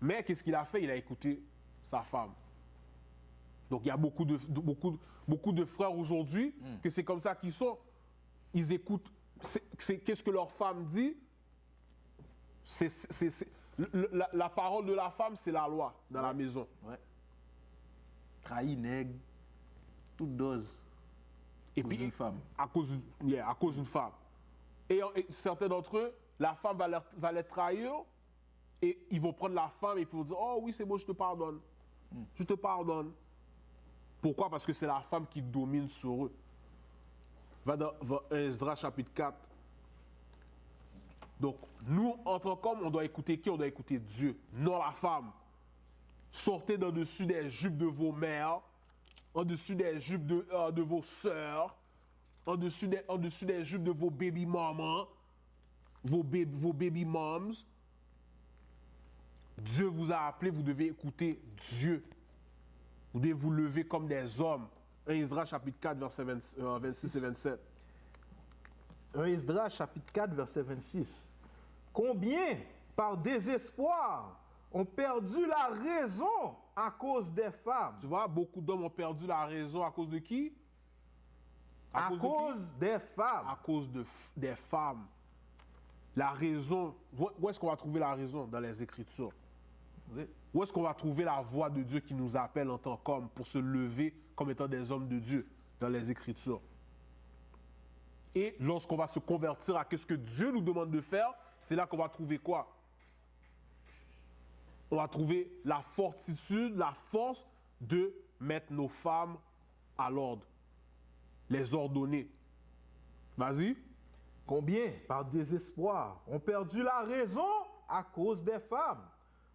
Mais qu'est-ce qu'il a fait? Il a écouté sa femme. Donc il y a beaucoup de frères aujourd'hui que c'est comme ça qu'ils sont. Ils écoutent. Qu'est-ce que leur femme dit? La parole de la femme, c'est la loi dans la maison. Ouais. Trahi, nègre, toute dose. Et puis, une femme. À cause d'une femme. Et certains d'entre eux, la femme va les trahir et ils vont prendre la femme et puis vont dire, oh oui, c'est bon, je te pardonne. Je te pardonne. Pourquoi? Parce que c'est la femme qui domine sur eux. Va dans Esdras chapitre 4. Donc, nous, en tant qu'hommes, on doit écouter qui? On doit écouter Dieu, non la femme. Sortez d'en-dessus des jupes de vos mères, en-dessus des jupes de vos sœurs, en-dessus des jupes de vos baby mamans, vos baby moms. Dieu vous a appelé, vous devez écouter Dieu. Vous devez vous lever comme des hommes. 1 Esdras chapitre 4, versets 26 et 27. 1 Esdras chapitre 4, verset 26. Combien, par désespoir, ont perdu la raison à cause des femmes? Tu vois, beaucoup d'hommes ont perdu la raison à cause de qui? À cause des femmes. À cause des femmes. La raison, où est-ce qu'on va trouver la raison? Dans les Écritures. Oui. Où est-ce qu'on va trouver la voix de Dieu qui nous appelle en tant qu'hommes pour se lever comme étant des hommes de Dieu? Dans les Écritures. Et lorsqu'on va se convertir à ce que Dieu nous demande de faire, c'est là qu'on va trouver quoi? On va trouver la fortitude, la force de mettre nos femmes à l'ordre. Les ordonner. Vas-y. Combien, par désespoir, ont perdu la raison à cause des femmes,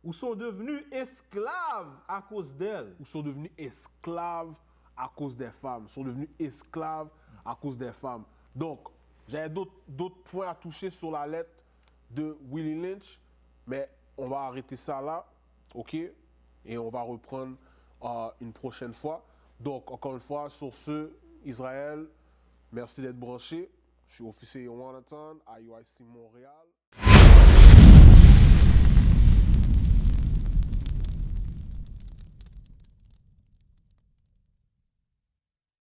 ou sont devenus esclaves à cause d'elles? Ou sont devenus esclaves à cause des femmes. Sont devenus esclaves à cause des femmes. Donc, j'avais d'autres points à toucher sur la lettre de Willie Lynch, mais on va arrêter ça là, ok? Et on va reprendre une prochaine fois. Donc, encore une fois, sur ce, Israël, merci d'être branché. Je suis officier Jonathan à UIC Montréal.